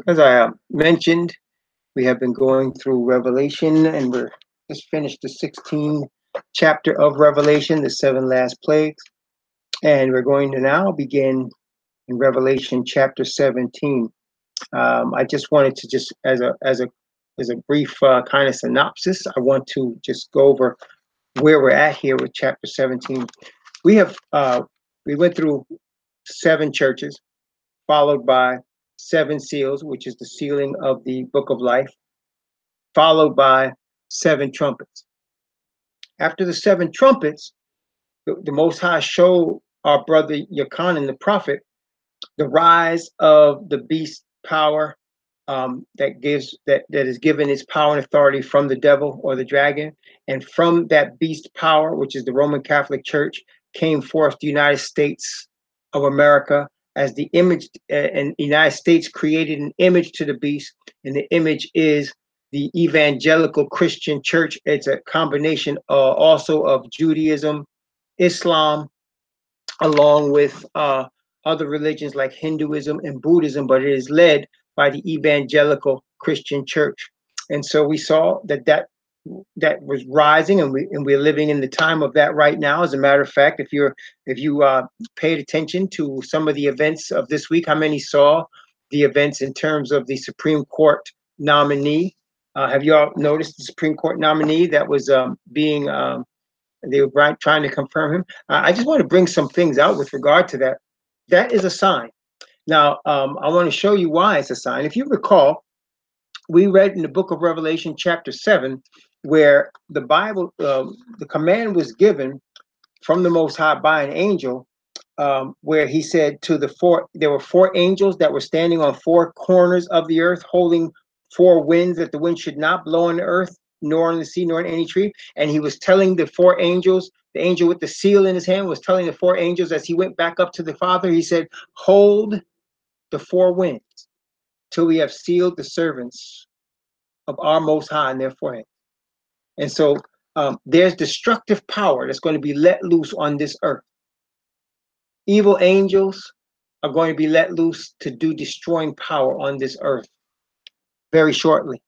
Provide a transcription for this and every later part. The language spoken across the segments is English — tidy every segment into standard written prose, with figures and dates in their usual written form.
As I mentioned, we have been going through Revelation, and we're just finished the 16th chapter of Revelation, the seven last plagues, and we're going to now begin in Revelation chapter 17. I just wanted to just as a brief kind of synopsis, I want to just go over where we're at here with chapter 17. We have we went through seven churches, followed by seven seals, which is the sealing of the book of life, followed by seven trumpets. After the seven trumpets, the Most High showed our brother Yachanan the prophet the rise of the beast power, that is given its power and authority from the devil or the dragon, and from that beast power, which is the Roman Catholic Church, came forth the United States of America as the image, and the United States created an image to the beast, and the image is the evangelical Christian church. It's a combination also of Judaism, Islam, along with other religions like Hinduism and Buddhism, but it is led by the evangelical Christian church. And so we saw that was rising, and we're living in the time of that right now. As a matter of fact, if you paid attention to some of the events of this week, how many saw the events in terms of the Supreme Court nominee? Have you all noticed the Supreme Court nominee that was being they were trying to confirm him? I just want to bring some things out with regard to that. That is a sign. Now, I want to show you why it's a sign. If you recall, we read in the book of Revelation, chapter 7, where the Bible, the command was given from the Most High by an angel, where he said to there were four angels that were standing on four corners of the earth, holding four winds, that the wind should not blow on the earth, nor on the sea, nor in any tree. And he was telling the four angels, the angel with the seal in his hand was telling the four angels as he went back up to the Father, he said, hold the four winds till we have sealed the servants of our Most High in their forehead. And so there's destructive power that's going to be let loose on this earth. Evil angels are going to be let loose to do destroying power on this earth very shortly.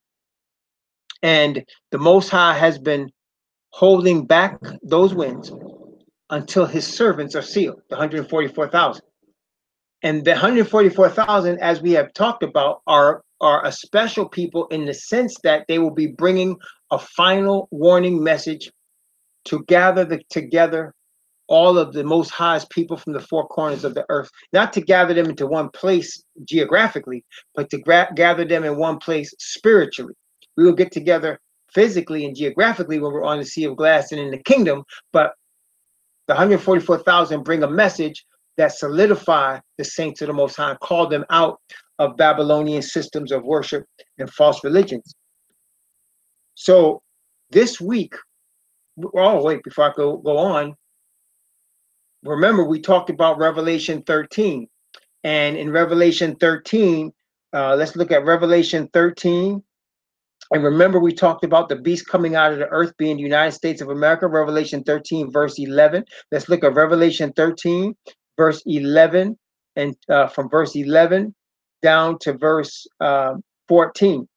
And the Most High has been holding back those winds until his servants are sealed, the 144,000. And the 144,000, as we have talked about, are a special people in the sense that they will be bringing a final warning message to gather together all of the Most High's people from the four corners of the earth, not to gather them into one place geographically, but to gather them in one place spiritually. We will get together physically and geographically when we're on the Sea of Glass and in the kingdom, but the 144,000 bring a message that solidify the saints of the Most High, call them out of Babylonian systems of worship and false religions. So this week, oh wait, before I go on, remember we talked about Revelation 13, and in Revelation 13, let's look at Revelation 13. And remember, we talked about the beast coming out of the earth being the United States of America, Revelation 13, verse 11. Let's look at Revelation 13, verse 11, and from verse 11 down to verse 14.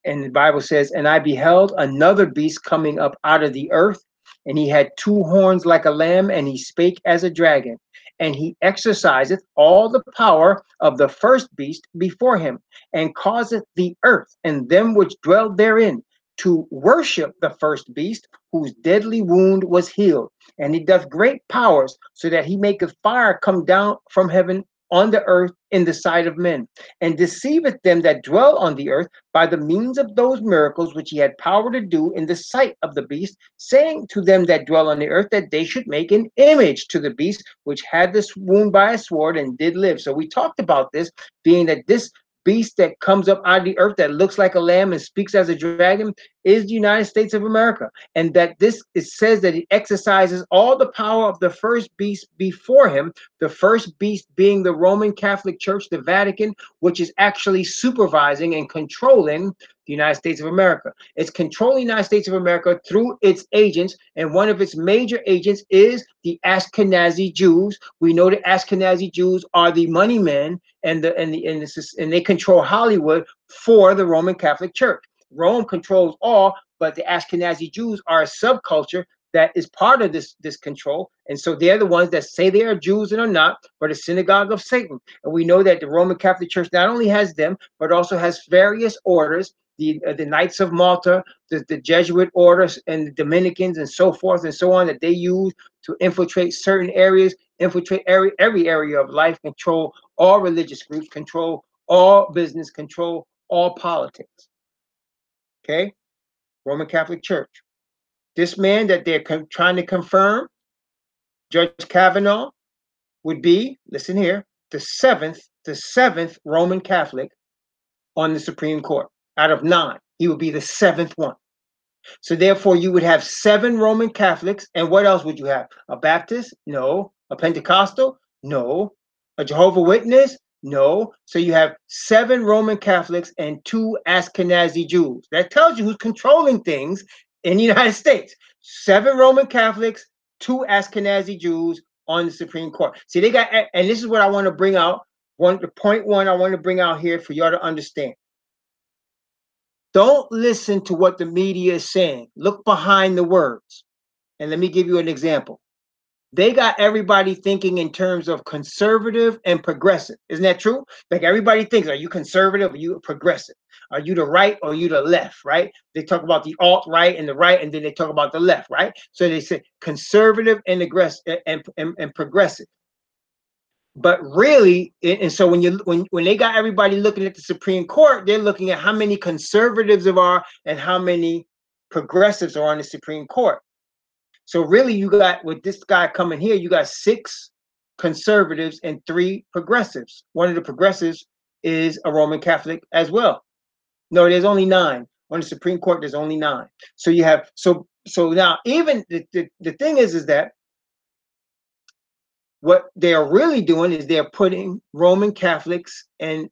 And the Bible says, and I beheld another beast coming up out of the earth, and he had two horns like a lamb, and he spake as a dragon. And he exerciseth all the power of the first beast before him, and causeth the earth and them which dwell therein to worship the first beast, whose deadly wound was healed. And he doth great powers, so that he maketh fire come down from heaven on the earth in the sight of men, and deceiveth them that dwell on the earth by the means of those miracles which he had power to do in the sight of the beast, saying to them that dwell on the earth that they should make an image to the beast, which had this wound by a sword and did live. So we talked about this, being that this beast that comes up out of the earth that looks like a lamb and speaks as a dragon is the United States of America, and that it says that it exercises all the power of the first beast before him, the first beast being the Roman Catholic Church, the Vatican, which is actually supervising and controlling the United States of America. It's controlling the United States of America through its agents, and one of its major agents is the Ashkenazi Jews. We know the Ashkenazi Jews are the money men, and they control Hollywood for the Roman Catholic Church. Rome controls all, but the Ashkenazi Jews are a subculture that is part of this control, and so they're the ones that say they are Jews and are not, but a synagogue of Satan. And we know that the Roman Catholic Church not only has them, but also has various orders, the Knights of Malta, the Jesuit orders, and the Dominicans, and so forth and so on, that they use to infiltrate certain areas, infiltrate every area of life, control all religious groups, control all business, control all politics. Okay, Roman Catholic Church. This man that they're trying to confirm, Judge Kavanaugh, would be, listen here, the seventh Roman Catholic on the Supreme Court. Out of 9, he would be the 7th one. So therefore, you would have 7 Roman Catholics, and what else would you have? A Baptist? No. A Pentecostal? No. A Jehovah's Witness? No. So you have 7 Roman Catholics and 2 Ashkenazi Jews. That tells you who's controlling things in the United States. 7 Roman Catholics, 2 Ashkenazi Jews on the Supreme Court. See, they got, and this is what I want to bring out. Point one I want to bring out here for y'all to understand. Don't listen to what the media is saying. Look behind the words. And let me give you an example. They got everybody thinking in terms of conservative and progressive. Isn't that true? Like everybody thinks, are you conservative or are you progressive? Are you the right or are you the left, right? They talk about the alt-right and the right, and then they talk about the left, right? So they say conservative and aggressive and progressive. But really, and so when they got everybody looking at the Supreme Court, they're looking at how many conservatives there are and how many progressives are on the Supreme Court. So really, you got, with this guy coming here, you got 6 conservatives and 3 progressives. One of the progressives is a Roman Catholic as well. No, there's only 9. On the Supreme Court, there's only 9. So you have, so now even the thing is that what they are really doing is they're putting Roman Catholics and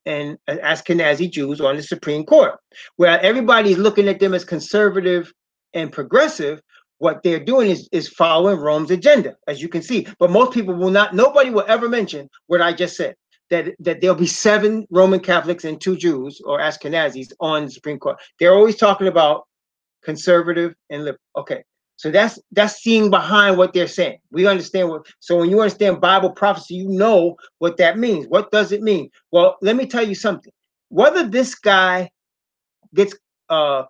Ashkenazi Jews on the Supreme Court. Where everybody's looking at them as conservative and progressive, what they're doing is following Rome's agenda, as you can see. But most people will not, nobody will ever mention what I just said, that there'll be 7 Roman Catholics and 2 Jews or Ashkenazis on the Supreme Court. They're always talking about conservative and liberal. Okay. So that's seeing behind what they're saying. We understand what, so when you understand Bible prophecy, you know what that means. What does it mean? Well, let me tell you something. Whether this guy gets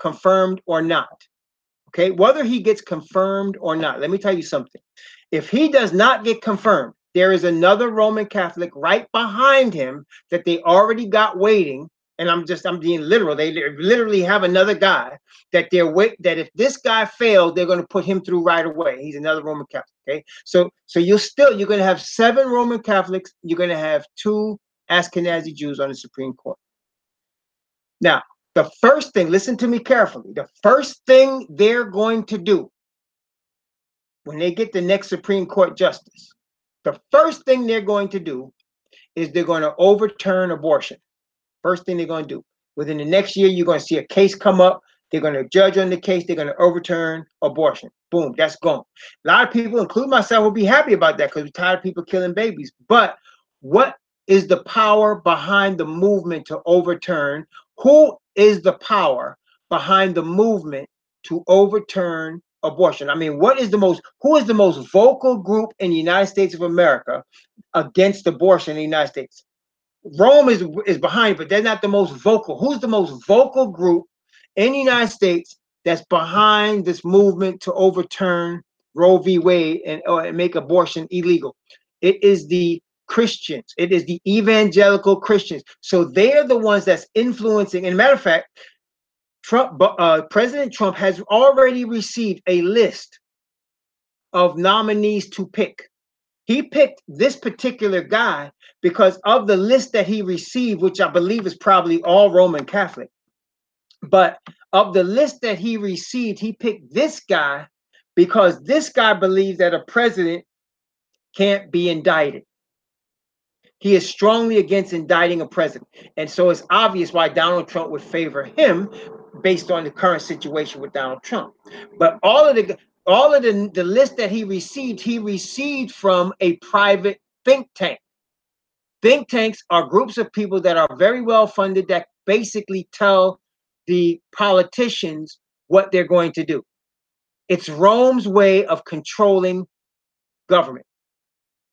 confirmed or not, okay, whether he gets confirmed or not, let me tell you something. If he does not get confirmed, there is another Roman Catholic right behind him that they already got waiting. And I'm being literal. They literally have another guy that that if this guy fails, they're going to put him through right away. He's another Roman Catholic. Okay, so you're going to have 7 Roman Catholics. You're going to have 2 Ashkenazi Jews on the Supreme Court. Now, the first thing, listen to me carefully. The first thing they're going to do when they get the next Supreme Court justice, the first thing they're going to do is they're going to overturn abortion. First thing they're going to do. Within the next year, you're going to see a case come up. They're going to judge on the case. They're going to overturn abortion. Boom, that's gone. A lot of people, including myself, will be happy about that because we're tired of people killing babies. But what is the power behind the movement to overturn? Who is the power behind the movement to overturn abortion? I mean, who is the most vocal group in the United States of America against abortion in the United States? Rome is behind it, but they're not the most vocal. Who's the most vocal group in the United States that's behind this movement to overturn Roe v. Wade and make abortion illegal? It is the Christians. It is the evangelical Christians. So they're the ones that's influencing. And matter of fact, President Trump has already received a list of nominees to pick. He picked this particular guy because of the list that he received, which I believe is probably all Roman Catholic. But Of the list that he received, he picked this guy because this guy believes that a president can't be indicted. He is strongly against indicting a president. And so it's obvious why Donald Trump would favor him based on the current situation with Donald Trump. But all of the list that he received from a private think tank. Think tanks are groups of people that are very well funded that basically tell the politicians what they're going to do. It's Rome's way of controlling government.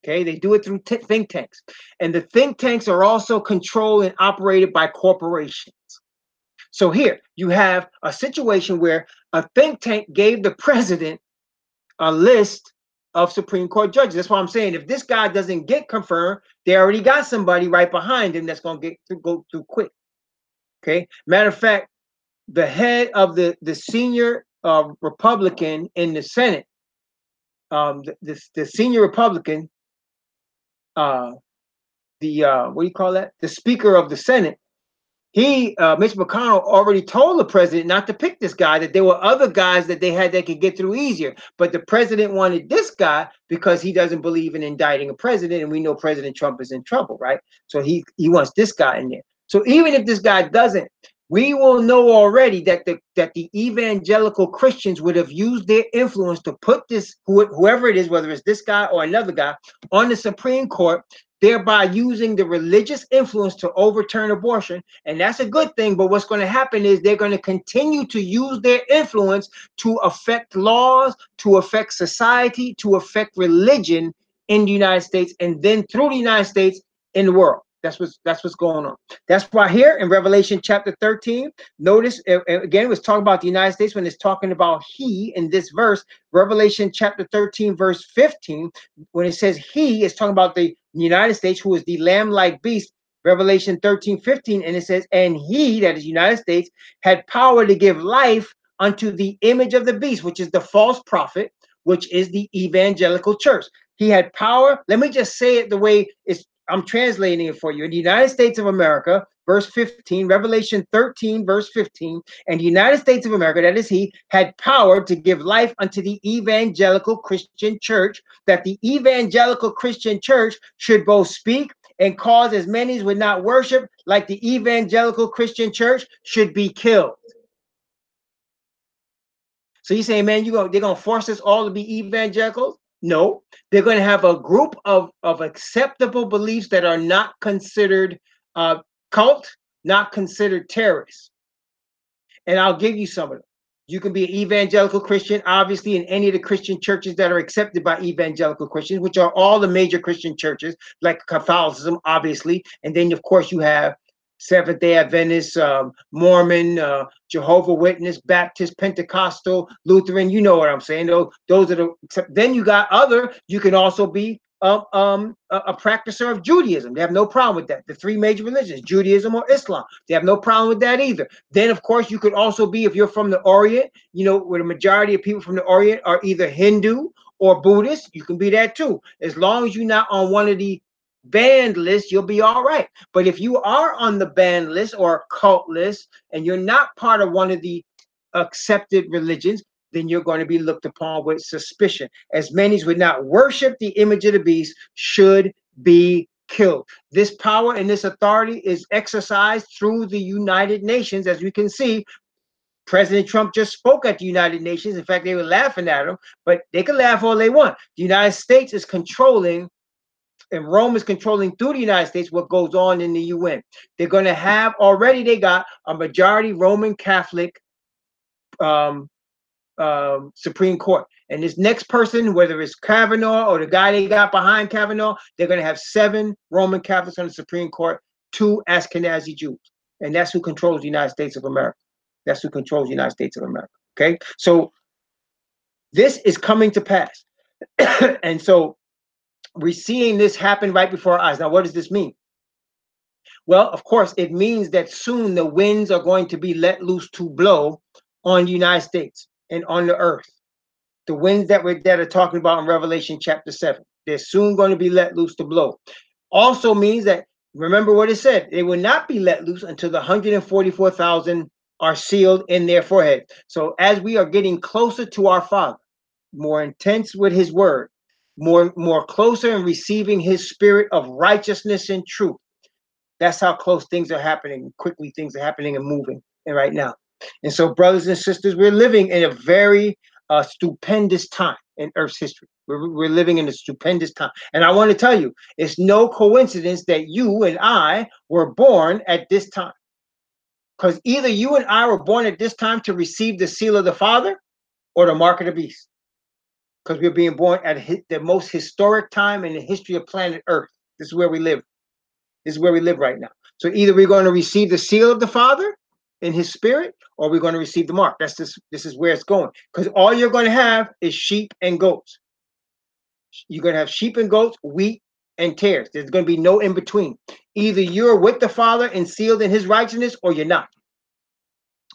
Okay, they do it through think tanks. And the think tanks are also controlled and operated by corporations. So here you have a situation where a think tank gave the president a list of Supreme Court judges. That's why I'm saying if this guy doesn't get confirmed, they already got somebody right behind him that's going to go through quick. Okay, matter of fact, the head of the senior Republican in the Senate, the senior Republican, what do you call that? The Speaker of the Senate. Mitch McConnell already told the president not to pick this guy, that there were other guys that they could get through easier. But the president wanted this guy because he doesn't believe in indicting a president. And we know President Trump is in trouble, right? So he wants this guy in there. So even if this guy doesn't, we will know already that the evangelical Christians would have used their influence to put this, whoever it is, whether it's this guy or another guy, on the Supreme Court, thereby using the religious influence to overturn abortion. And that's a good thing. But what's going to happen is they're going to continue to use their influence to affect laws, to affect society, to affect religion in the United States, and then through the United States in the world. That's what's going on. That's why here in Revelation chapter 13, notice again, it was talking about the United States when it's talking about he in this verse. Revelation chapter 13, verse 15, when it says he, is talking about the United States, who is the lamb-like beast. Revelation 13:15, and it says, and he, that is United States, had power to give life unto the image of the beast, which is the false prophet, which is the evangelical church. He had power. Let me just say it the way I'm translating it for you. In the United States of America, verse 15, Revelation 13, verse 15, and the United States of America, that is he, had power to give life unto the evangelical Christian church, that the evangelical Christian church should both speak and cause as many as would not worship like the evangelical Christian church should be killed. So you say, man, they're going to force us all to be evangelicals? No, they're going to have a group of acceptable beliefs that are not considered cult, not considered terrorists. And I'll give you some of them. You can be an evangelical Christian, obviously, in any of the Christian churches that are accepted by evangelical Christians, which are all the major Christian churches, like Catholicism, obviously. And then, of course, you have Seventh-day Adventist, Mormon, Jehovah Witness, Baptist, Pentecostal, Lutheran. You know what I'm saying? Those are the. Then you got other. You can also be a practicer of Judaism. They have no problem with that. The three major religions, Judaism or Islam, they have no problem with that either. Then, of course, you could also be, if you're from the Orient, you know, where the majority of people from the Orient are either Hindu or Buddhist, you can be that too. As long as you're not on one of the banned list, you'll be all right. But if you are on the banned list or cult list and you're not part of one of the accepted religions, then you're going to be looked upon with suspicion. As many as would not worship the image of the beast should be killed. This power and this authority is exercised through the United Nations. As we can see, President Trump just spoke at the United Nations. In fact, they were laughing at him, but they can laugh all they want. The United States is controlling, and Rome is controlling through the United States what goes on in the UN. They're going to have, already they got a majority Roman Catholic Supreme Court. And this next person, whether it's Kavanaugh or the guy they got behind Kavanaugh, they're going to have 7 Roman Catholics on the Supreme Court, 2 Ashkenazi Jews. And that's who controls the United States of America. That's who controls the United States of America. Okay? So this is coming to pass. And so we're seeing this happen right before our eyes. Now, what does this mean? Well, of course, it means that soon the winds are going to be let loose to blow on the United States and on the earth. The winds that are talking about in Revelation chapter 7. They're soon going to be let loose to blow. Also means that, remember what it said, they will not be let loose until the 144,000 are sealed in their forehead. So as we are getting closer to our Father, more intense with his word, more closer in receiving his spirit of righteousness and truth, that's how close things are happening, quickly things are happening and moving and right now. And so, brothers and sisters, we're living in a very stupendous time in Earth's history. We're living in a stupendous time. And I want to tell you, it's no coincidence that you and I were born at this time. Because either you and I were born at this time to receive the seal of the Father or the mark of the beast. Because we're being born at the most historic time in the history of planet Earth. This is where we live. This is where we live right now. So either we're going to receive the seal of the Father in his spirit, or we're going to receive the mark. This is where it's going. Because all you're going to have is sheep and goats. You're going to have sheep and goats, wheat and tares. There's going to be no in between. Either you're with the Father and sealed in his righteousness, or you're not.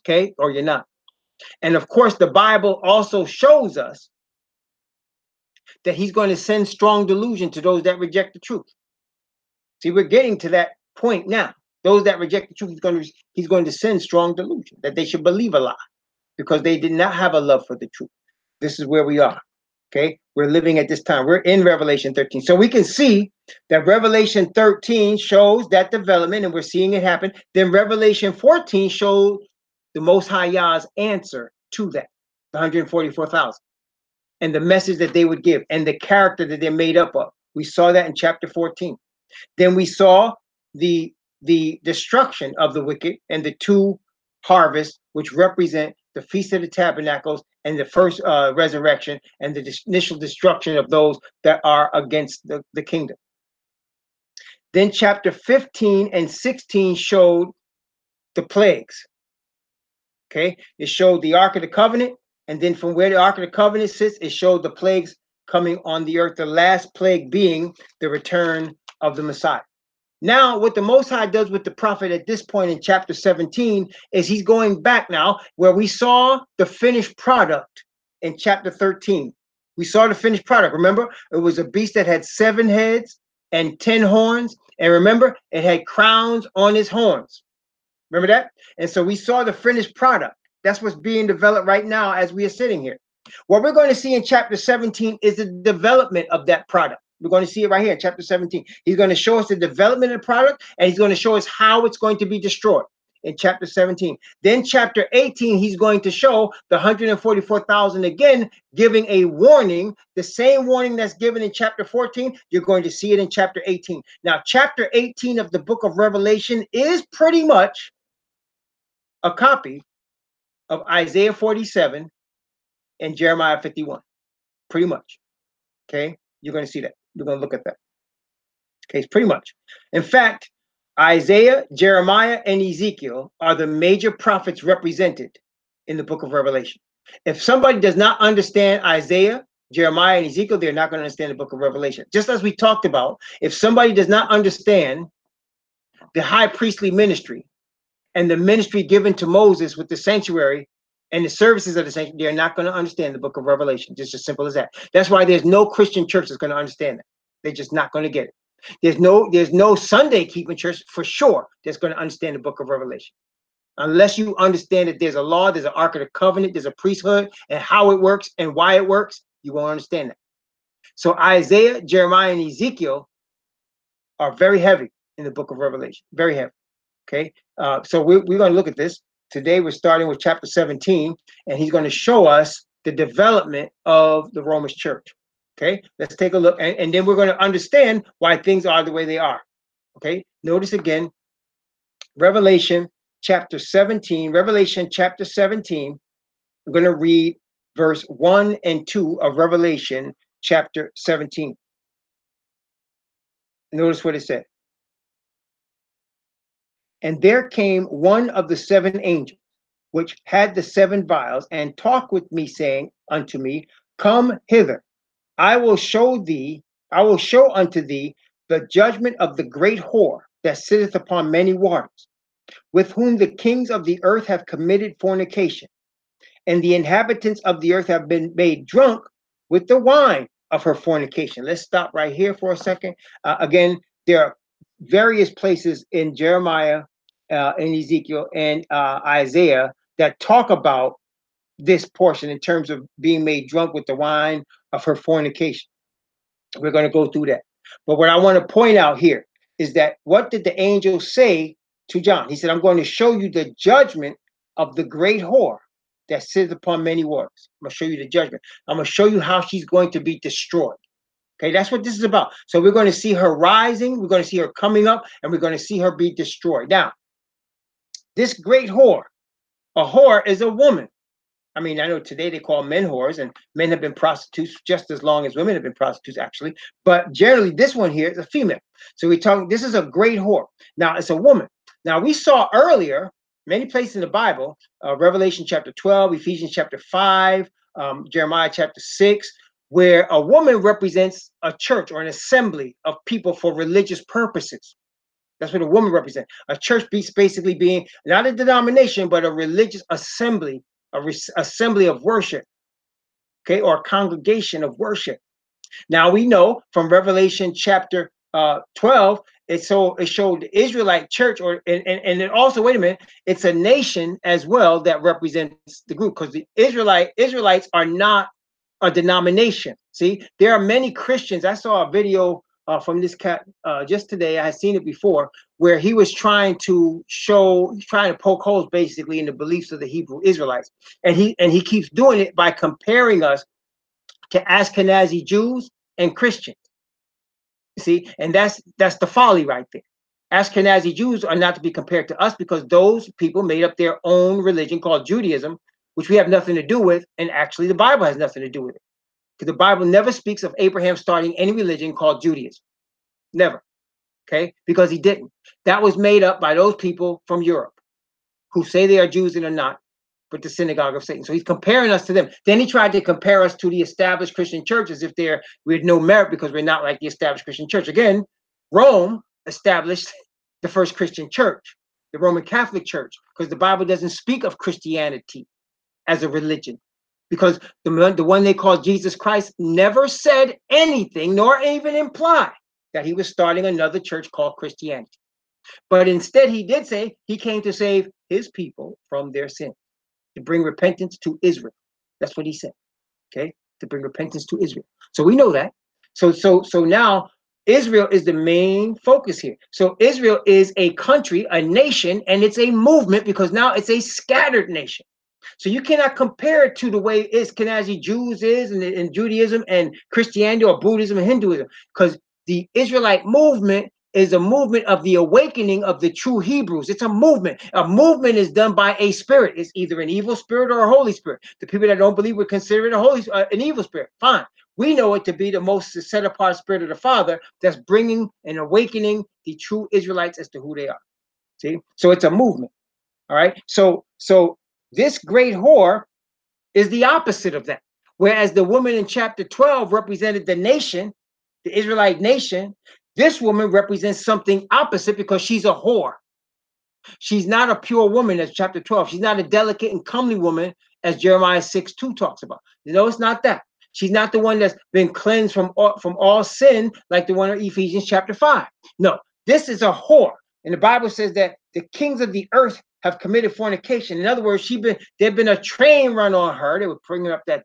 Okay? Or you're not. And of course, the Bible also shows us that he's going to send strong delusion to those that reject the truth. See, we're getting to that point now. Those that reject the truth, he's going to send strong delusion that they should believe a lie because they did not have a love for the truth. This is where we are. Okay, we're living at this time. We're in Revelation 13. So we can see that Revelation 13 shows that development, and we're seeing it happen. Then Revelation 14 showed the Most High Yah's answer to that, the 144,000, and the message that they would give, and the character that they're made up of. We saw that in chapter 14. Then we saw the destruction of the wicked and the two harvests, which represent the Feast of the Tabernacles and the first resurrection and the initial destruction of those that are against the kingdom. Then chapter 15 and 16 showed the plagues. Okay, it showed the Ark of the Covenant, and then from where the Ark of the Covenant sits, it showed the plagues coming on the earth, the last plague being the return of the Messiah. Now, what the Most High does with the prophet at this point in chapter 17 is he's going back now where we saw the finished product in chapter 13. We saw the finished product. Remember, it was a beast that had 7 heads and 10 horns. And remember, it had crowns on its horns. Remember that? And so we saw the finished product. That's what's being developed right now as we are sitting here. What we're going to see in chapter 17 is the development of that product. We're going to see it right here in chapter 17. He's going to show us the development of the product, and he's going to show us how it's going to be destroyed in chapter 17. Then chapter 18, he's going to show the 144,000 again, giving a warning, the same warning that's given in chapter 14. You're going to see it in chapter 18. Now, chapter 18 of the book of Revelation is pretty much a copy of Isaiah 47 and Jeremiah 51. Pretty much. Okay? You're going to see that. We're going to look at that. Okay, it's pretty much. In fact, Isaiah, Jeremiah, and Ezekiel are the major prophets represented in the book of Revelation. If somebody does not understand Isaiah, Jeremiah, and Ezekiel, they're not going to understand the book of Revelation. Just as we talked about, if somebody does not understand the high priestly ministry and the ministry given to Moses with the sanctuary and the services of the sanctuary, they're not going to understand the book of Revelation. Just as simple as that. That's why there's no Christian church that's going to understand that. They're just not going to get it. There's no Sunday keeping church for sure that's going to understand the book of Revelation. Unless you understand that there's a law, there's an Ark of the Covenant, there's a priesthood, and how it works and why it works, you won't understand that. So Isaiah, Jeremiah, and Ezekiel are very heavy in the book of Revelation. Very heavy. Okay. So we're going to look at this. Today we're starting with chapter 17, and he's going to show us the development of the Roman church. Okay, let's take a look, and then we're going to understand why things are the way they are. Okay, notice again, Revelation chapter 17. Revelation chapter 17. I'm going to read verse 1 and 2 of Revelation chapter 17. Notice what it said. And there came one of the 7 angels, which had the 7 vials, and talked with me, saying unto me, Come hither, I will show unto thee the judgment of the great whore that sitteth upon many waters, with whom the kings of the earth have committed fornication, and the inhabitants of the earth have been made drunk with the wine of her fornication. Let's stop right here for a second. Again, there are various places in Jeremiah in Ezekiel and Isaiah that talk about this portion in terms of being made drunk with the wine of her fornication. We're going to go through that. But what I want to point out here is that what did the angel say to John? He said, I'm going to show you the judgment of the great whore that sits upon many waters. I'm going to show you the judgment. I'm going to show you how she's going to be destroyed. Okay, that's what this is about. So we're going to see her rising, we're going to see her coming up, and we're going to see her be destroyed. Now, this great whore, a whore is a woman. I mean, I know today they call men whores, and men have been prostitutes just as long as women have been prostitutes, actually. But generally, this one here is a female. So we're talking, this is a great whore. Now, it's a woman. Now, we saw earlier, many places in the Bible, Revelation chapter 12, Ephesians chapter 5, Jeremiah chapter 6, where a woman represents a church or an assembly of people for religious purposes. That's what a woman represents. A church basically being not a denomination, but a religious assembly, assembly of worship, okay, or a congregation of worship. Now we know from Revelation chapter 12, it showed the Israelite church, and then also, wait a minute, it's a nation as well that represents the group, because the Israelites are not a denomination. See, there are many Christians. I saw a video from this cat just today. I had seen it before, where he was trying to poke holes basically in the beliefs of the Hebrew Israelites, and he keeps doing it by comparing us to Ashkenazi Jews and Christians. See, and that's the folly right there. Ashkenazi Jews are not to be compared to us because those people made up their own religion called Judaism, which we have nothing to do with, and actually the Bible has nothing to do with it. Because the Bible never speaks of Abraham starting any religion called Judaism. Never. Okay? Because he didn't. That was made up by those people from Europe who say they are Jews and are not, but the synagogue of Satan. So he's comparing us to them. Then he tried to compare us to the established Christian church as if we had no merit because we're not like the established Christian church. Again, Rome established the first Christian church, the Roman Catholic Church, because the Bible doesn't speak of Christianity as a religion, because the one they call Jesus Christ never said anything nor even implied that he was starting another church called Christianity. But instead he did say he came to save his people from their sin, to bring repentance to Israel. That's what he said. Okay, to bring repentance to Israel. So we know that. So now Israel is the main focus here. So Israel is a country, a nation, and it's a movement because now it's a scattered nation. So you cannot compare it to the way Ashkenazi Jews is in Judaism and Christianity or Buddhism and Hinduism, because the Israelite movement is a movement of the awakening of the true Hebrews. It's a movement. A movement is done by a spirit. It's either an evil spirit or a Holy Spirit. The people that don't believe would consider it an evil spirit. Fine. We know it to be the most set apart spirit of the Father that's bringing and awakening the true Israelites as to who they are. See? So it's a movement. All right. So this great whore is the opposite of that. Whereas the woman in chapter 12 represented the nation, the Israelite nation, this woman represents something opposite because she's a whore. She's not a pure woman as chapter 12. She's not a delicate and comely woman as Jeremiah 6:2 talks about. No, it's not that. She's not the one that's been cleansed from all sin like the one in Ephesians chapter 5. No, this is a whore. And the Bible says that the kings of the earth have committed fornication. In other words, there'd been a train run on her. They were bringing up that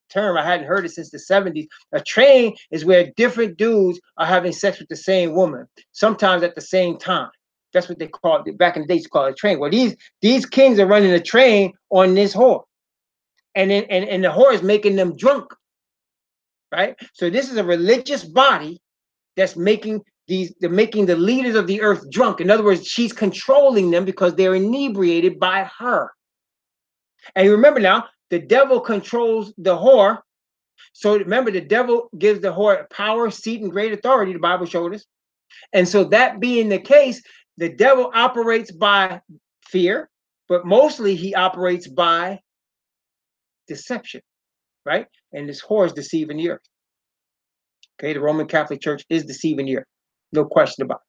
term. I hadn't heard it since the 70s. A train is where different dudes are having sex with the same woman, sometimes at the same time. That's what they called it. Back in the days, called a train. Well, these kings are running a train on this whore. And the whore is making them drunk. Right? So this is a religious body that's making the leaders of the earth drunk. In other words, she's controlling them because they're inebriated by her. And remember now, the devil controls the whore. So remember, the devil gives the whore power, seat, and great authority, the Bible showed us. And so that being the case, the devil operates by fear, but mostly he operates by deception, right? And this whore is deceiving the earth. Okay, the Roman Catholic Church is deceiving the earth. No question about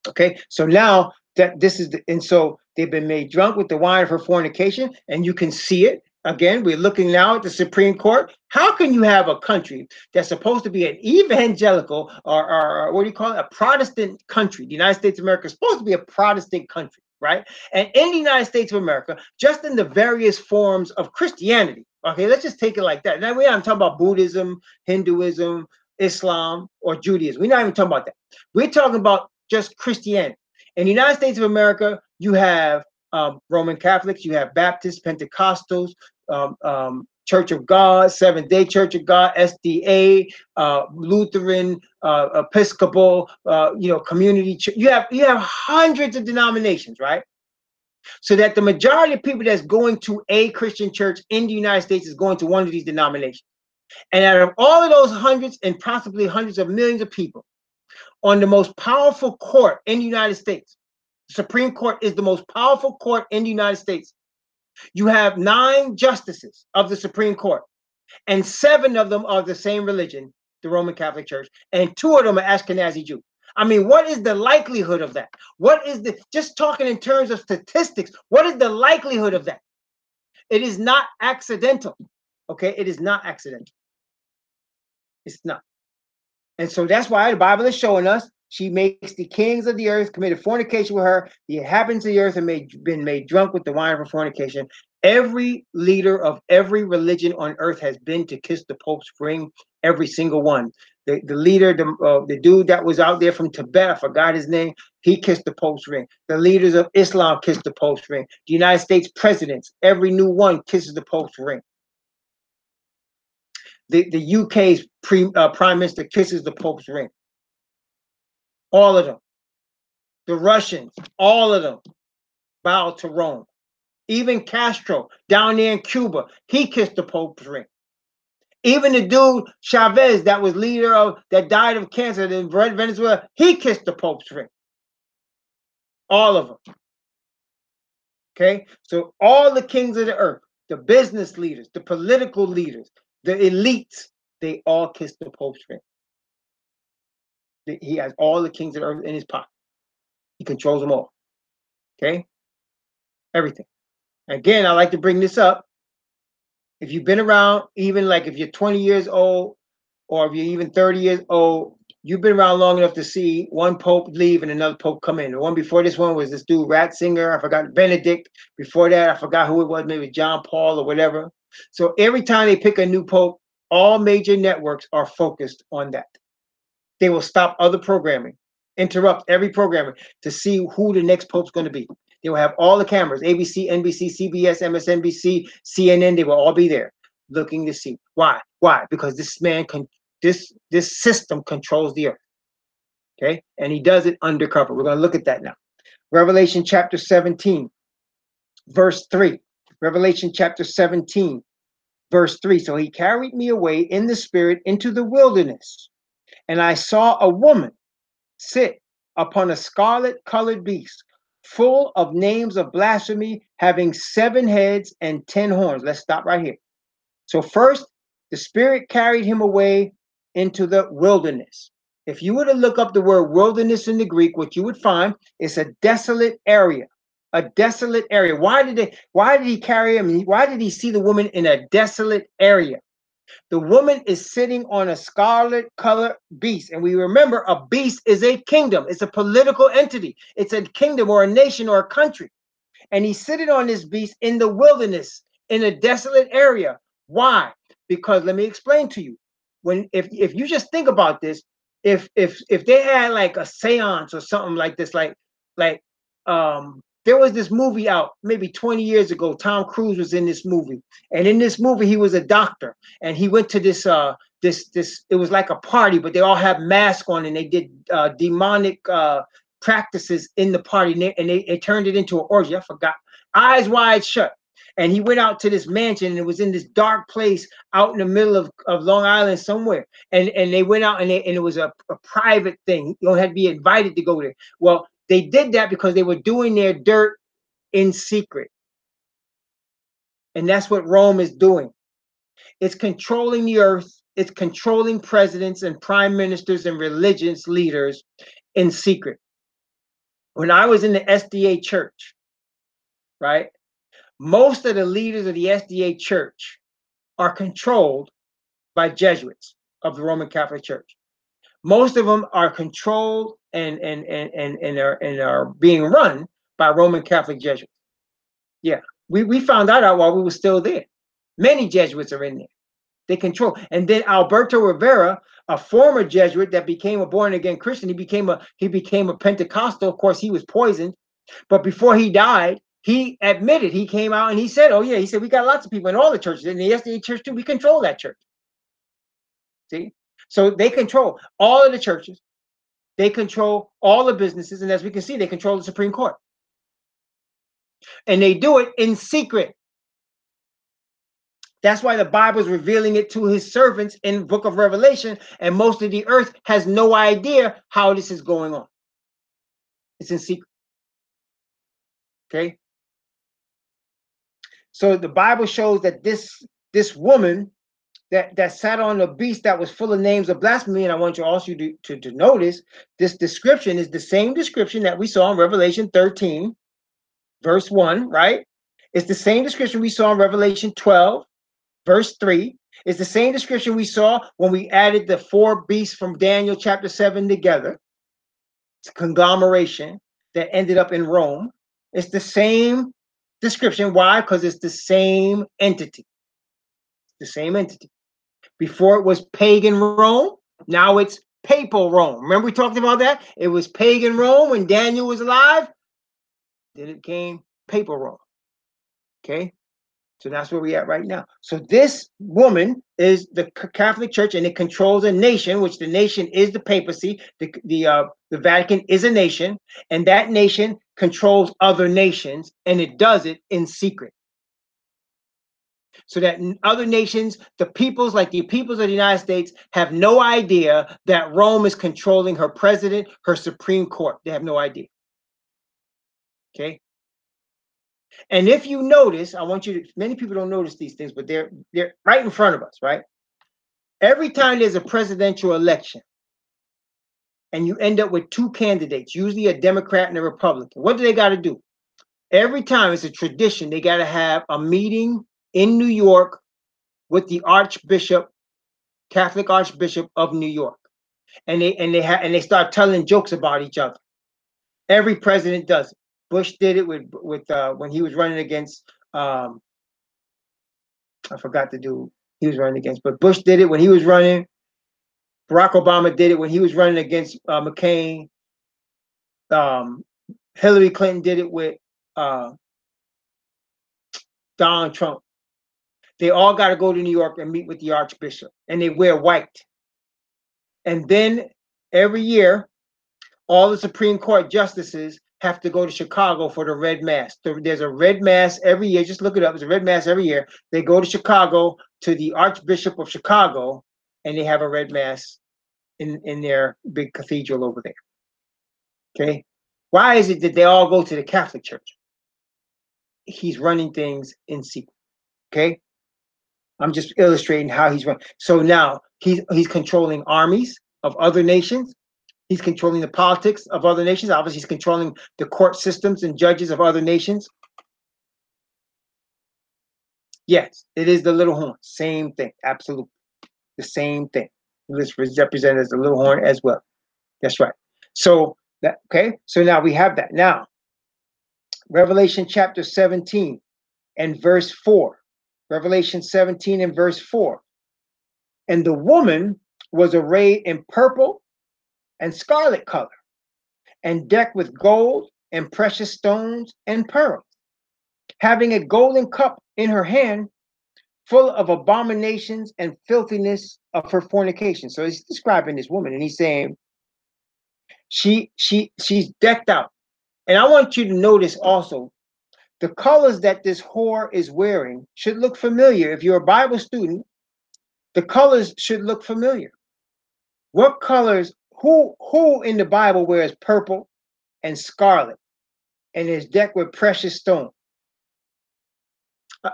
it. Okay, so now that this is and so they've been made drunk with the wine of her fornication, and you can see it Again, we're looking now at the Supreme Court. How can you have a country that's supposed to be an evangelical or what do you call it? A Protestant country. The United States of America is supposed to be a Protestant country, right? And in the United States of America, just in the various forms of Christianity, okay, let's just take it like that. Now, we're not talking about Buddhism, Hinduism, Islam, or Judaism. We're not even talking about that. We're talking about just Christianity. In the United States of America, you have Roman Catholics, you have Baptists, Pentecostals, Church of God, Seventh Day Church of God, SDA, Lutheran, Episcopal, community. You have hundreds of denominations, right? So that the majority of people that's going to a Christian church in the United States is going to one of these denominations. And out of all of those hundreds and possibly hundreds of millions of people, on the most powerful court in the United States, the Supreme Court is the most powerful court in the United States. You have 9 justices of the Supreme Court, and 7 of them are the same religion, the Roman Catholic Church, and 2 of them are Ashkenazi Jews. I mean, what is the likelihood of that? What is just talking in terms of statistics, what is the likelihood of that? It is not accidental, okay? It is not accidental. It's not. And so that's why the Bible is showing us she makes the kings of the earth committed fornication with her, the inhabitants of the earth have been made drunk with the wine of her fornication. Every leader of every religion on earth has been to kiss the Pope's ring, every single one. The leader, the dude that was out there from Tibet, I forgot his name, he kissed the Pope's ring. The leaders of Islam kissed the Pope's ring. The United States presidents, every new one kisses the Pope's ring. The UK's prime minister kisses the Pope's ring. All of them. The Russians, all of them bow to Rome. Even Castro down there in Cuba, he kissed the Pope's ring. Even the dude Chavez that was leader that died of cancer in Venezuela, he kissed the Pope's ring. All of them. Okay, so all the kings of the earth, the business leaders, the political leaders, the elites, they all kiss the Pope's ring. He has all the kings of the earth in his pocket. He controls them all. Okay, everything. Again, I like to bring this up. If you've been around, even like if you're 20 years old, or if you're even 30 years old, you've been around long enough to see one pope leave and another pope come in. The one before this one was this dude Ratzinger. I forgot Benedict. Before that, I forgot who it was, maybe John Paul or whatever. So every time they pick a new pope, all major networks are focused on that. They will stop other programming, interrupt every programming to see who the next pope's going to be. They will have all the cameras, ABC, NBC, CBS, MSNBC, CNN. They will all be there looking to see. Why? Why? Because this man this system controls the earth. Okay, and he does it undercover. We're going to look at that now. Revelation chapter 17, verse 3. Revelation chapter 17, verse 3. So he carried me away in the spirit into the wilderness, and I saw a woman sit upon a scarlet-colored beast, full of names of blasphemy, having 7 heads and 10 horns. Let's stop right here. So first, the Spirit carried him away into the wilderness. If you were to look up the word wilderness in the Greek, what you would find is a desolate area. A desolate area. Why did he carry him? Why did he see the woman in a desolate area? The woman is sitting on a scarlet-colored beast. And we remember a beast is a kingdom. It's a political entity. It's a kingdom or a nation or a country. And he's sitting on this beast in the wilderness, in a desolate area. Why? Because let me explain to you. If you just think about this, if they had like a seance or something like this, there was this movie out maybe 20 years ago. Tom Cruise was in this movie, and in this movie he was a doctor, and he went to this it was like a party, but they all had masks on, and they did demonic practices in the party, and they turned it into an orgy. I forgot. Eyes wide shut. And he went out to this mansion, and it was in this dark place out in the middle of Long Island somewhere. And they went out, and it was a private thing. You don't have to be invited to go there. Well, they did that because they were doing their dirt in secret. And that's what Rome is doing. It's controlling the earth. It's controlling presidents and prime ministers and religious leaders in secret. When I was in the SDA church, right? most of the leaders of the SDA Church are controlled by Jesuits of the Roman Catholic Church. Most of them are controlled and are being run by Roman Catholic Jesuits. Yeah, we found that out while we were still there. Many Jesuits are in there. They control. And then Alberto Rivera, a former Jesuit that became a born-again Christian, he became a Pentecostal. Of course, he was poisoned. But before he died, he admitted, he came out and he said, oh yeah, he said, we got lots of people in all the churches. In the SDA Church too, we control that church. See? So they control all of the churches. They control all the businesses. And as we can see, they control the Supreme Court. And they do it in secret. That's why the Bible is revealing it to his servants in the book of Revelation, and most of the earth has no idea how this is going on. It's in secret. Okay? So the Bible shows that this woman that sat on a beast that was full of names of blasphemy, and I want you also to notice this description is the same description that we saw in Revelation 13, verse 1, right? It's the same description we saw in Revelation 12, verse 3. It's the same description we saw when we added the 4 beasts from Daniel chapter 7 together. It's a conglomeration that ended up in Rome. It's the same description. Why? Because it's the same entity. The same entity. Before it was pagan Rome, now it's papal Rome. Remember we talked about that? It was pagan Rome when Daniel was alive. Then it came papal Rome. Okay? So that's where we're at right now. So this woman is the Catholic Church, and it controls a nation, which the nation is the papacy. The Vatican is a nation, and that nation controls other nations, and it does it in secret. So that other nations, the peoples, like the peoples of the United States, have no idea that Rome is controlling her president, her Supreme Court. They have no idea. Okay? And if you notice, I want you to, many people don't notice these things, but they're right in front of us, right? Every time there's a presidential election and you end up with 2 candidates, usually a Democrat and a Republican, what do they got to do? Every time, it's a tradition, they got to have a meeting in New York with the Archbishop, Catholic Archbishop of New York. And they start telling jokes about each other. Every president does it. Bush did it with when he was running against I forgot the dude he was running against, but Bush did it when he was running. Barack Obama did it when he was running against McCain. Hillary Clinton did it with Donald Trump. They all got to go to New York and meet with the Archbishop, and they wear white. And then every year, all the Supreme Court justices have to go to Chicago for the Red Mass. There's a Red Mass every year. Just look it up. There's a Red Mass every year. They go to Chicago to the Archbishop of Chicago, and they have a Red Mass in their big cathedral over there. Okay? Why is it that they all go to the Catholic Church? He's running things in secret. Okay? I'm just illustrating how he's running. So now he's controlling armies of other nations. He's controlling the politics of other nations. Obviously, he's controlling the court systems and judges of other nations. Yes, it is the little horn. Same thing. Absolutely. The same thing. This is represented as the little horn as well. That's right. So that okay. So now we have that. Now, Revelation chapter 17 and verse 4. Revelation 17 and verse 4. And the woman was arrayed in purple and scarlet color, and decked with gold and precious stones and pearls, having a golden cup in her hand, full of abominations and filthiness of her fornication. So he's describing this woman, and he's saying she's decked out. And I want you to notice also the colors that this whore is wearing should look familiar. If you're a Bible student, the colors should look familiar. What colors? Who in the Bible wears purple and scarlet and is decked with precious stone?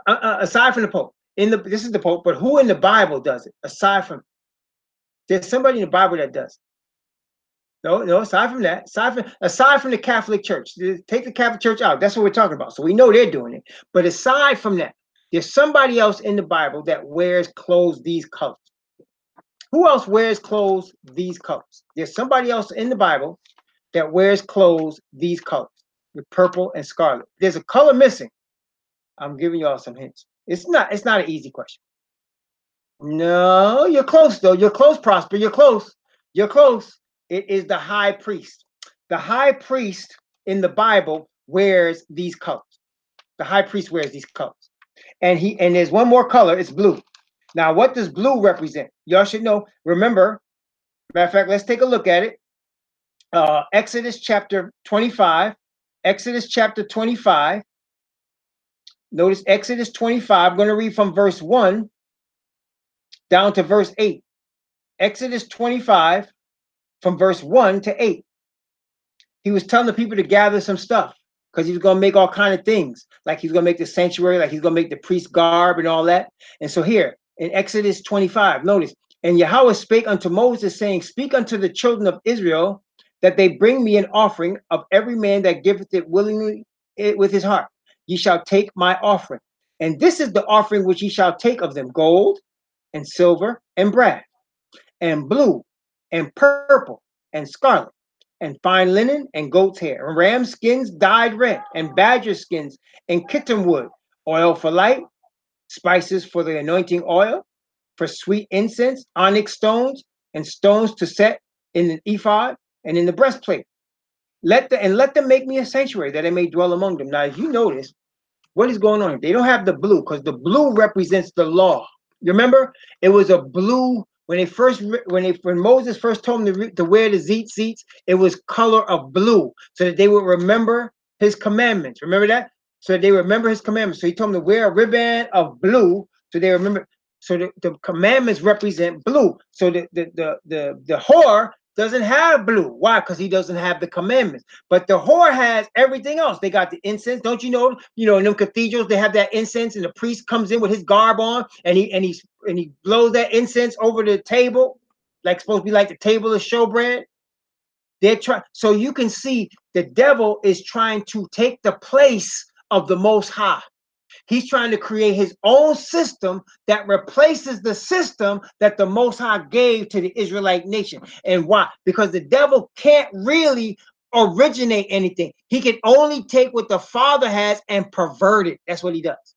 Aside from the Pope, this is the Pope, but who in the Bible does it? Aside from, there's somebody in the Bible that does it. No. Aside from that, aside from the Catholic Church, take the Catholic Church out. That's what we're talking about. So we know they're doing it. But aside from that, there's somebody else in the Bible that wears clothes these colors. Who else wears clothes these colors? There's somebody else in the Bible that wears clothes these colors with purple and scarlet. There's a color missing. I'm giving y'all some hints. It's not an easy question. No, you're close though. You're close, Prosper. You're close. You're close. It is the high priest. The high priest in the Bible wears these colors. The high priest wears these colors. And there's one more color, it's blue. Now, what does blue represent? Y'all should know. Remember, matter of fact, let's take a look at it. Exodus chapter 25. Exodus chapter 25. Notice Exodus 25. I'm going to read from verse 1 down to verse 8. Exodus 25 from verse 1 to 8. He was telling the people to gather some stuff because he was going to make all kinds of things. Like he's going to make the sanctuary, like he's going to make the priest garb and all that. And so here in Exodus 25, notice, and Yahweh spake unto Moses, saying, speak unto the children of Israel that they bring me an offering of every man that giveth it willingly with his heart. Ye shall take my offering. And this is the offering which ye shall take of them: gold and silver and brass and blue and purple and scarlet and fine linen and goat's hair, and ram skins dyed red, and badger skins, and kittim wood, oil for light, spices for the anointing oil, for sweet incense, onyx stones, and stones to set in the ephod and in the breastplate. Let them make me a sanctuary that I may dwell among them. Now, if you notice, what is going on here? They don't have the blue because the blue represents the law. You remember? It was a blue when Moses first told them to wear the tzitzit, it was color of blue so that they would remember his commandments. Remember that? So that they remember his commandments. So he told them to wear a ribbon of blue so they remember. So the commandments represent blue. So the whore doesn't have blue. Why? Because he doesn't have the commandments. But the whore has everything else. They got the incense. Don't you know? You know, in them cathedrals, they have that incense, and the priest comes in with his garb on, and he blows that incense over the table, like supposed to be like the table of showbread. They're trying. So you can see the devil is trying to take the place of the Most High. He's trying to create his own system that replaces the system that the Most High gave to the Israelite nation. And why? Because the devil can't really originate anything. He can only take what the Father has and pervert it. That's what he does.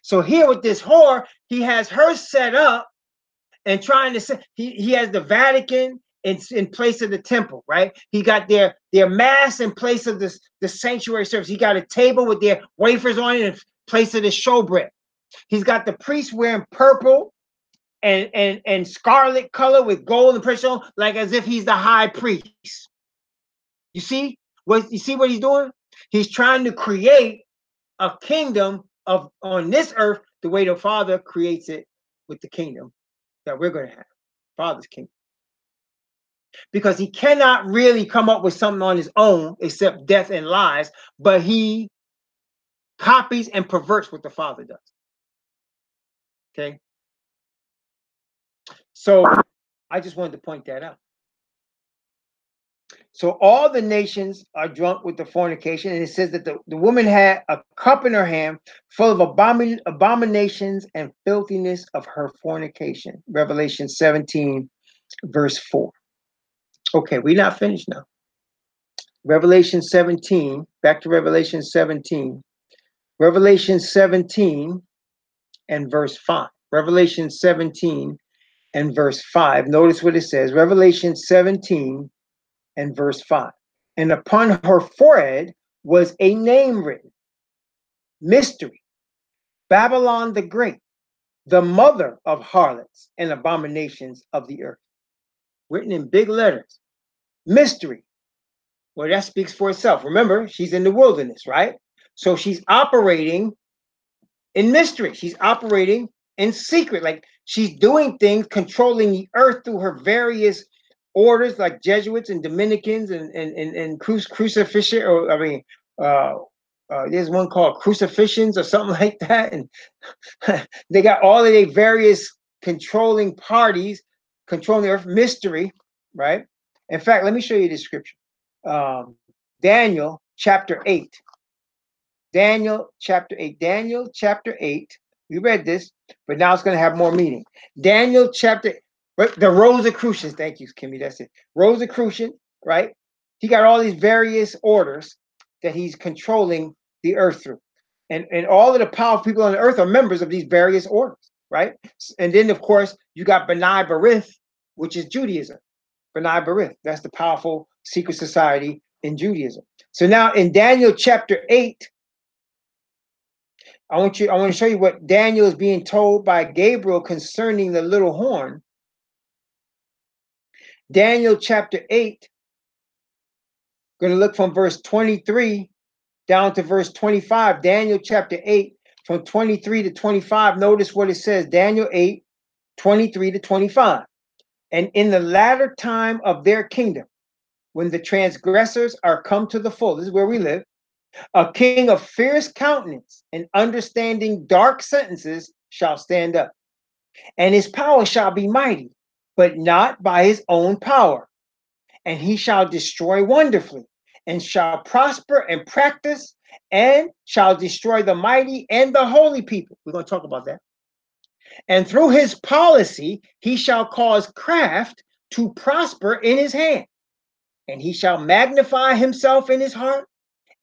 So here with this whore, he has her set up and trying to say he has the Vatican in place of the temple, right? He got their mass in place of the sanctuary service. He got a table with their wafers on it in place of the showbread. He's got the priest wearing purple and scarlet color with gold and precious stone, like as if he's the high priest. You see what he's doing? He's trying to create a kingdom on this earth the way the Father creates it with the kingdom that we're going to have, Father's kingdom. Because he cannot really come up with something on his own except death and lies, but he copies and perverts what the Father does. Okay? So I just wanted to point that out. So all the nations are drunk with the fornication, and it says that the woman had a cup in her hand full of abominations and filthiness of her fornication. Revelation 17, verse 4. Okay, we're not finished now. Revelation 17, back to Revelation 17. Revelation 17 and verse 5. Revelation 17 and verse 5. Notice what it says. Revelation 17 and verse 5. And upon her forehead was a name written: Mystery, Babylon the Great, the mother of harlots and abominations of the earth. Written in big letters. Mystery. Well, that speaks for itself. Remember, she's in the wilderness, right? So she's operating in mystery. She's operating in secret. Like she's doing things, controlling the earth through her various orders, like Jesuits and Dominicans and crucifixion, or I mean, there's one called crucifixions or something like that. And they got all of their various controlling parties controlling the earth, mystery, right? In fact, let me show you the scripture. Daniel chapter 8. Daniel chapter 8. Daniel chapter 8. We read this, but now it's going to have more meaning. Daniel chapter, the Rosicrucians. Thank you, Kimmy. That's it. Rosicrucian, right? He got all these various orders that he's controlling the earth through. And all of the powerful people on the earth are members of these various orders, right? And then, of course, you got B'nai B'rith, which is Judaism. B'nai B'rith, that's the powerful secret society in Judaism. So now in Daniel chapter 8, I want to show you what Daniel is being told by Gabriel concerning the little horn. Daniel chapter 8, going to look from verse 23 down to verse 25. Daniel chapter 8, from 23 to 25. Notice what it says. Daniel 8, 23 to 25. And in the latter time of their kingdom, when the transgressors are come to the full, this is where we live, a king of fierce countenance and understanding dark sentences shall stand up, and his power shall be mighty, but not by his own power. And he shall destroy wonderfully, and shall prosper and practice, and shall destroy the mighty and the holy people. We're going to talk about that. And through his policy, he shall cause craft to prosper in his hand, and he shall magnify himself in his heart,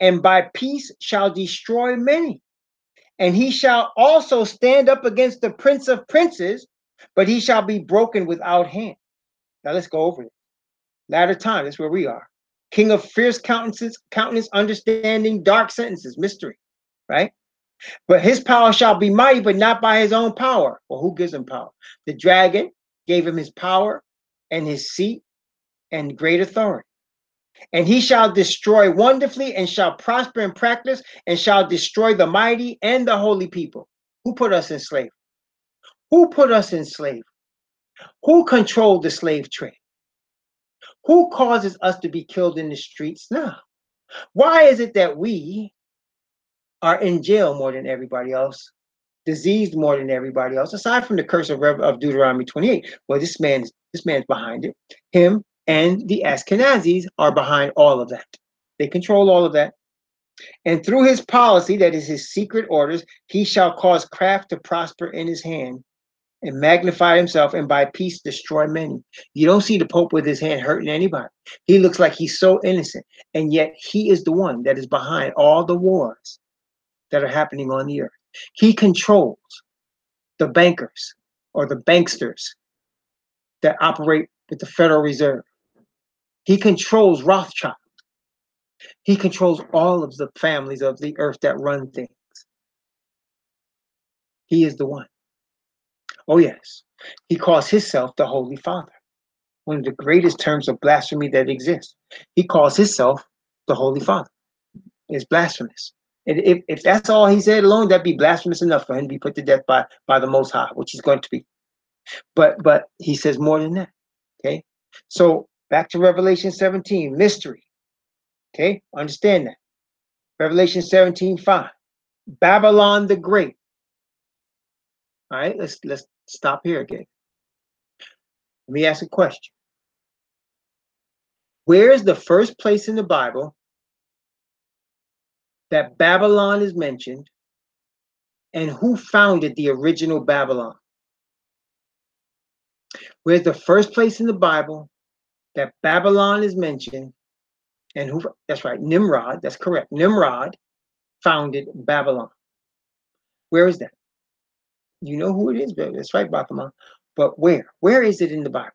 and by peace shall destroy many. And he shall also stand up against the prince of princes, but he shall be broken without hand. Now let's go over it. Latter time, that's where we are. King of fierce countenance, understanding dark sentences, mystery, right? But his power shall be mighty, but not by his own power. Well, who gives him power? The dragon gave him his power and his seat and great authority. And he shall destroy wonderfully, and shall prosper in practice, and shall destroy the mighty and the holy people. Who put us in slavery? Who put us in slavery? Who controlled the slave trade? Who causes us to be killed in the streets now? Why is it that we are in jail more than everybody else, diseased more than everybody else, aside from the curse of Deuteronomy 28? Well, this man's behind it. Him and the Ashkenazis are behind all of that. They control all of that. And through his policy, that is his secret orders, he shall cause craft to prosper in his hand, and magnify himself, and by peace destroy many. You don't see the Pope with his hand hurting anybody. He looks like he's so innocent, and yet he is the one that is behind all the wars that are happening on the earth. He controls the bankers or the banksters that operate with the Federal Reserve. He controls Rothschild. He controls all of the families of the earth that run things. He is the one. Oh, yes. He calls himself the Holy Father, one of the greatest terms of blasphemy that exists. He calls himself the Holy Father. It's blasphemous. And if that's all he said alone, that'd be blasphemous enough for him to be put to death by the Most High, which he's going to be. But he says more than that. Okay. So back to Revelation 17, mystery. Okay, understand that. Revelation 17:5. Babylon the Great. All right, let's stop here again. Let me ask a question. Where is the first place in the Bible that Babylon is mentioned, and who founded the original Babylon? Where's the first place in the Bible that Babylon is mentioned, and who? That's right, Nimrod. That's correct. Nimrod founded Babylon. Where is that? You know who it is, baby. That's right, Bakama. But where? Where is it in the Bible?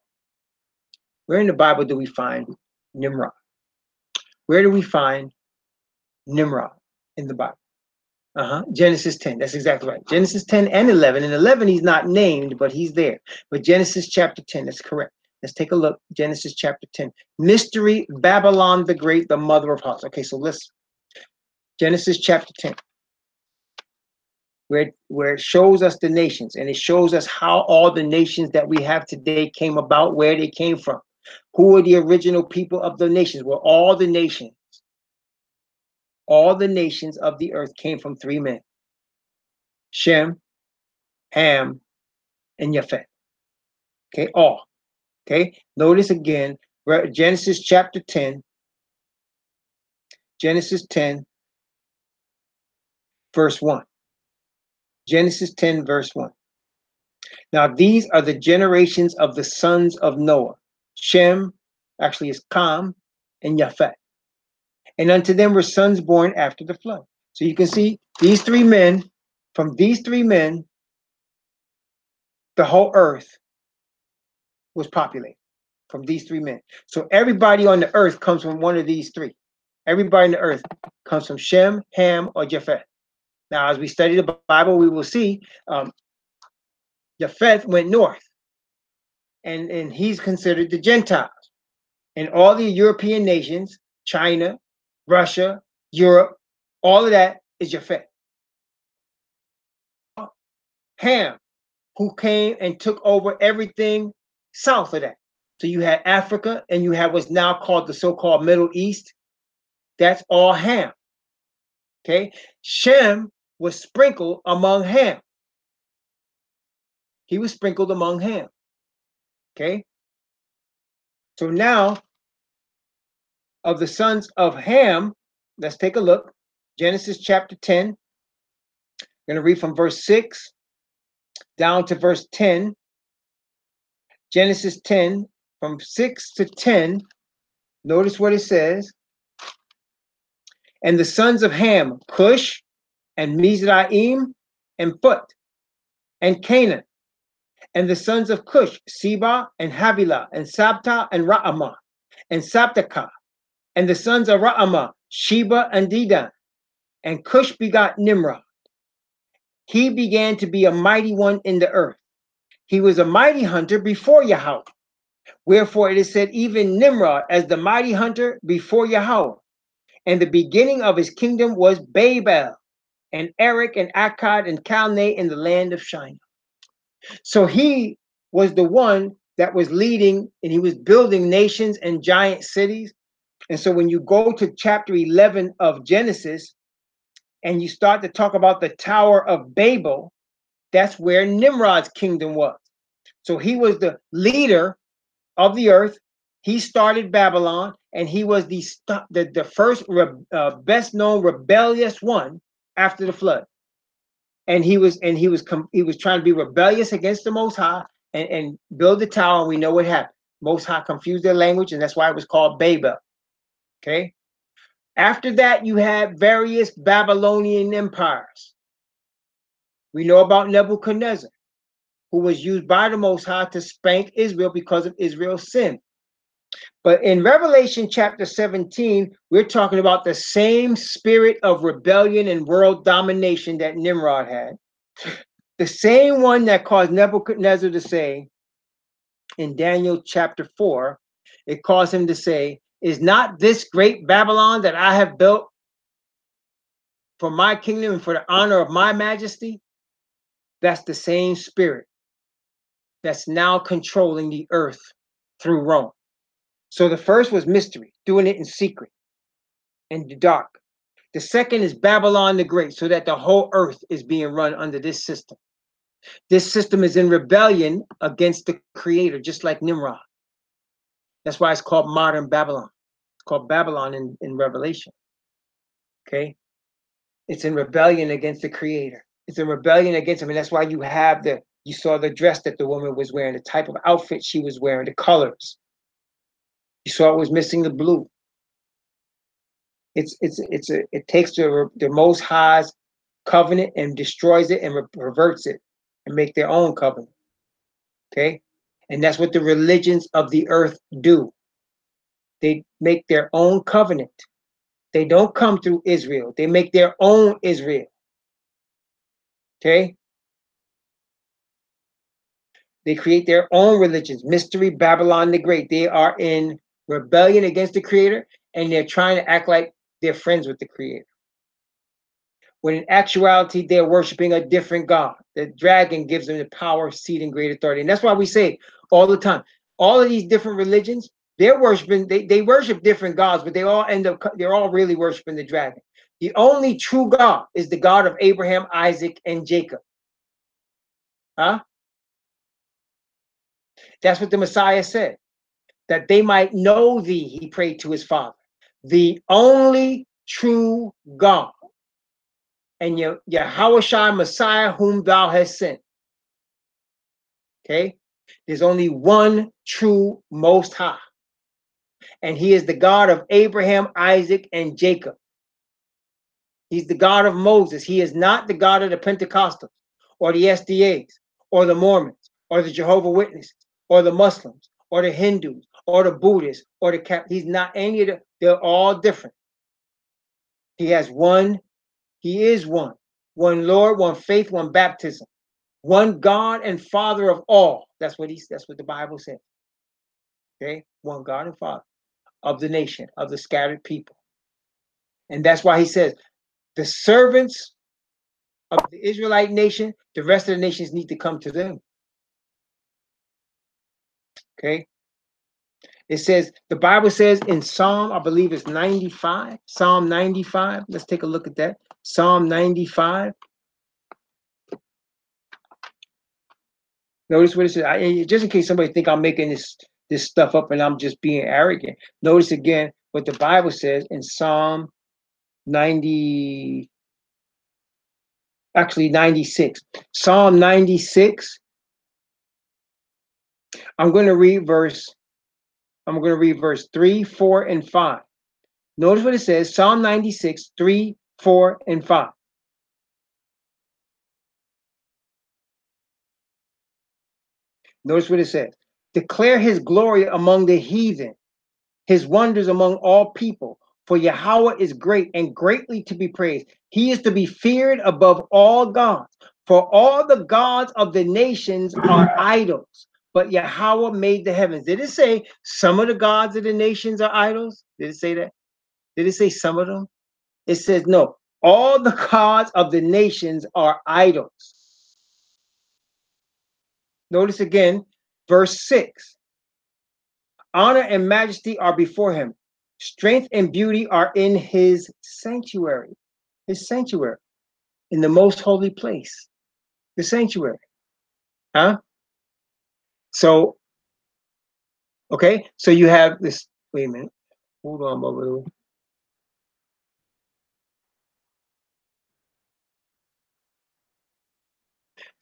Where in the Bible do we find Nimrod? Where do we find Nimrod in the Bible? Genesis 10. That's exactly right. Genesis 10 and 11. In 11, he's not named, but he's there. But Genesis chapter 10, that's correct. Let's take a look. Genesis chapter 10. Mystery, Babylon the Great, the mother of harlots. Okay, so let's. Genesis chapter 10. Where it shows us the nations, and it shows us how all the nations that we have today came about, where they came from. Who are the original people of the nations? Well, all the nations of the earth came from three men: Shem, Ham, and Japheth. Okay, all. Okay, notice again, Genesis chapter 10. Genesis 10, verse 1. Genesis 10, verse 1. Now these are the generations of the sons of Noah. Shem, actually is Ham, and Japheth. And unto them were sons born after the flood. So you can see these three men, from these three men, the whole earth was populated from these three men. So everybody on the earth comes from one of these three. Everybody on the earth comes from Shem, Ham, or Japheth. Now, as we study the Bible, we will see Japheth went north, and he's considered the Gentiles. And all the European nations, China, Russia, Europe, all of that is Japheth. Ham, who came and took over everything south of that. So you had Africa, and you have what's now called the so-called Middle East. That's all Ham. Okay, Shem was sprinkled among Ham. He was sprinkled among Ham. Okay, so now of the sons of Ham, let's take a look. Genesis chapter 10. I'm going to read from verse 6 down to verse 10. Genesis 10, from 6 to 10. Notice what it says. And the sons of Ham, Cush, and Mizraim, and Phut, and Canaan. And the sons of Cush, Seba, and Havilah, and Sabta, and Ra'amah, and Sabtakah. And the sons of Ra'amah, Sheba, and Dedan. And Cush begot Nimrod. He began to be a mighty one in the earth. He was a mighty hunter before Yahweh. Wherefore it is said, even Nimrod as the mighty hunter before Yahweh. And the beginning of his kingdom was Babel, and Erech, and Akkad, and Calneh in the land of Shinar. So he was the one that was leading, and he was building nations and giant cities. And so when you go to chapter 11 of Genesis, and you start to talk about the Tower of Babel, that's where Nimrod's kingdom was. So he was the leader of the earth. He started Babylon, and he was the first best known rebellious one after the flood. And he was trying to be rebellious against the Most High and build the tower. And we know what happened. Most High confused their language, and that's why it was called Babel. Okay. After that, you had various Babylonian empires. We know about Nebuchadnezzar, who was used by the Most High to spank Israel because of Israel's sin. But in Revelation chapter 17, we're talking about the same spirit of rebellion and world domination that Nimrod had. The same one that caused Nebuchadnezzar to say in Daniel chapter 4, it caused him to say, is not this great Babylon that I have built for my kingdom and for the honor of my majesty? That's the same spirit that's now controlling the earth through Rome. So the first was mystery, doing it in secret, in the dark. The second is Babylon the Great, so that the whole earth is being run under this system. This system is in rebellion against the creator, just like Nimrod. That's why it's called modern Babylon. It's called Babylon in Revelation. Okay? It's in rebellion against the creator. It's in rebellion against him. And that's why you saw the dress that the woman was wearing, the type of outfit she was wearing, the colors. You saw it was missing the blue. It takes the Most High's covenant and destroys it and perverts it and make their own covenant. Okay? And that's what the religions of the earth do. They make their own covenant. They don't come through Israel. They make their own Israel. Okay? They create their own religions. Mystery, Babylon the Great. They are in rebellion against the creator, and they're trying to act like they're friends with the creator. When in actuality, they're worshiping a different God. The dragon gives them the power, seed, and great authority. And that's why we say all the time, all of these different religions, they're worshiping, they worship different gods, but they're all really worshiping the dragon. The only true God is the God of Abraham, Isaac, and Jacob. Huh? That's what the Messiah said. that they might know thee, he prayed to his Father, the only true God, and Yahushua Messiah, whom thou hast sent. Okay? There's only one true Most High, and he is the God of Abraham, Isaac, and Jacob. He's the God of Moses. He is not the God of the Pentecostals or the SDAs or the Mormons or the Jehovah's Witnesses or the Muslims or the Hindus or the Buddhists or the he's not any of them. They're all different. He has one. He is one. One Lord, one faith, one baptism. One God and Father of all. That's what the Bible says. Okay? One God and Father of the nation, of the scattered people. And that's why he says the servants of the Israelite nation, the rest of the nations need to come to them. Okay? It says, the Bible says in Psalm, I believe it's 95, Psalm 95. Let's take a look at that. Psalm 95. Notice what it says. Just in case somebody think I'm making this stuff up and I'm just being arrogant. Notice again what the Bible says in Psalm 90, actually 96. Psalm 96. I'm going to read verse 3, 4, and 5. Notice what it says, Psalm 96, 3, 4, and 5. Notice what it says. Declare his glory among the heathen, his wonders among all people. For Yahweh is great and greatly to be praised. He is to be feared above all gods. For all the gods of the nations are idols, but Yahweh made the heavens. Did it say some of the gods of the nations are idols? Did it say that? Did it say some of them? It says no. All the gods of the nations are idols. Notice again, verse 6. Honor and majesty are before him. Strength and beauty are in his sanctuary. His sanctuary. In the most holy place. The sanctuary. Huh? So, okay. So you have this. Wait a minute. Hold on, Mother.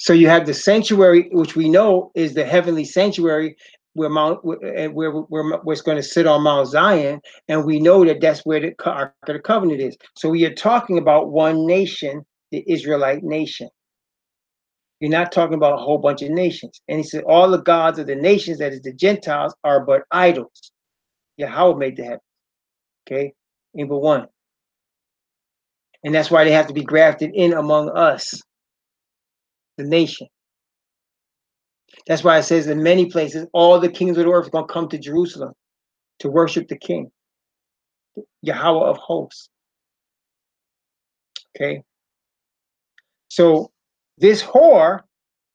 So you have the sanctuary, which we know is the heavenly sanctuary, where it's going to sit on Mount Zion, and we know that that's where the Ark of the Covenant is. So we are talking about one nation, the Israelite nation. You're not talking about a whole bunch of nations. And he said, all the gods of the nations, that is the Gentiles, are but idols. Yahweh made the heavens. Okay, number one. And that's why they have to be grafted in among us, the nation. That's why it says in many places, all the kings of the earth are going to come to Jerusalem to worship the King, Yahweh of hosts. Okay. So this whore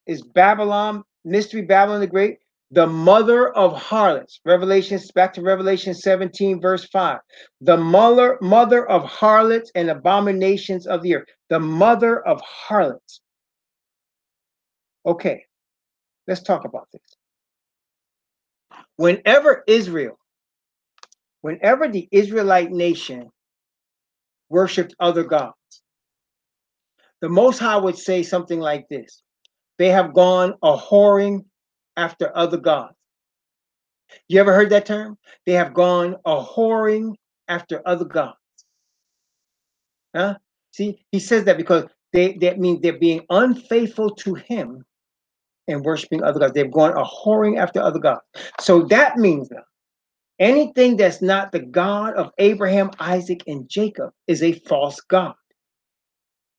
is Babylon, Mystery Babylon the Great, the mother of harlots. Back to Revelation 17, verse 5. The mother of harlots and abominations of the earth. The mother of harlots. Okay, let's talk about this. Whenever the Israelite nation worshipped other gods, the Most High would say something like this: they have gone a whoring after other gods. You ever heard that term? They have gone a whoring after other gods. Huh? See, he says that because that means they're being unfaithful to him and worshiping other gods. They've gone a whoring after other gods. So that means that anything that's not the God of Abraham, Isaac, and Jacob is a false god.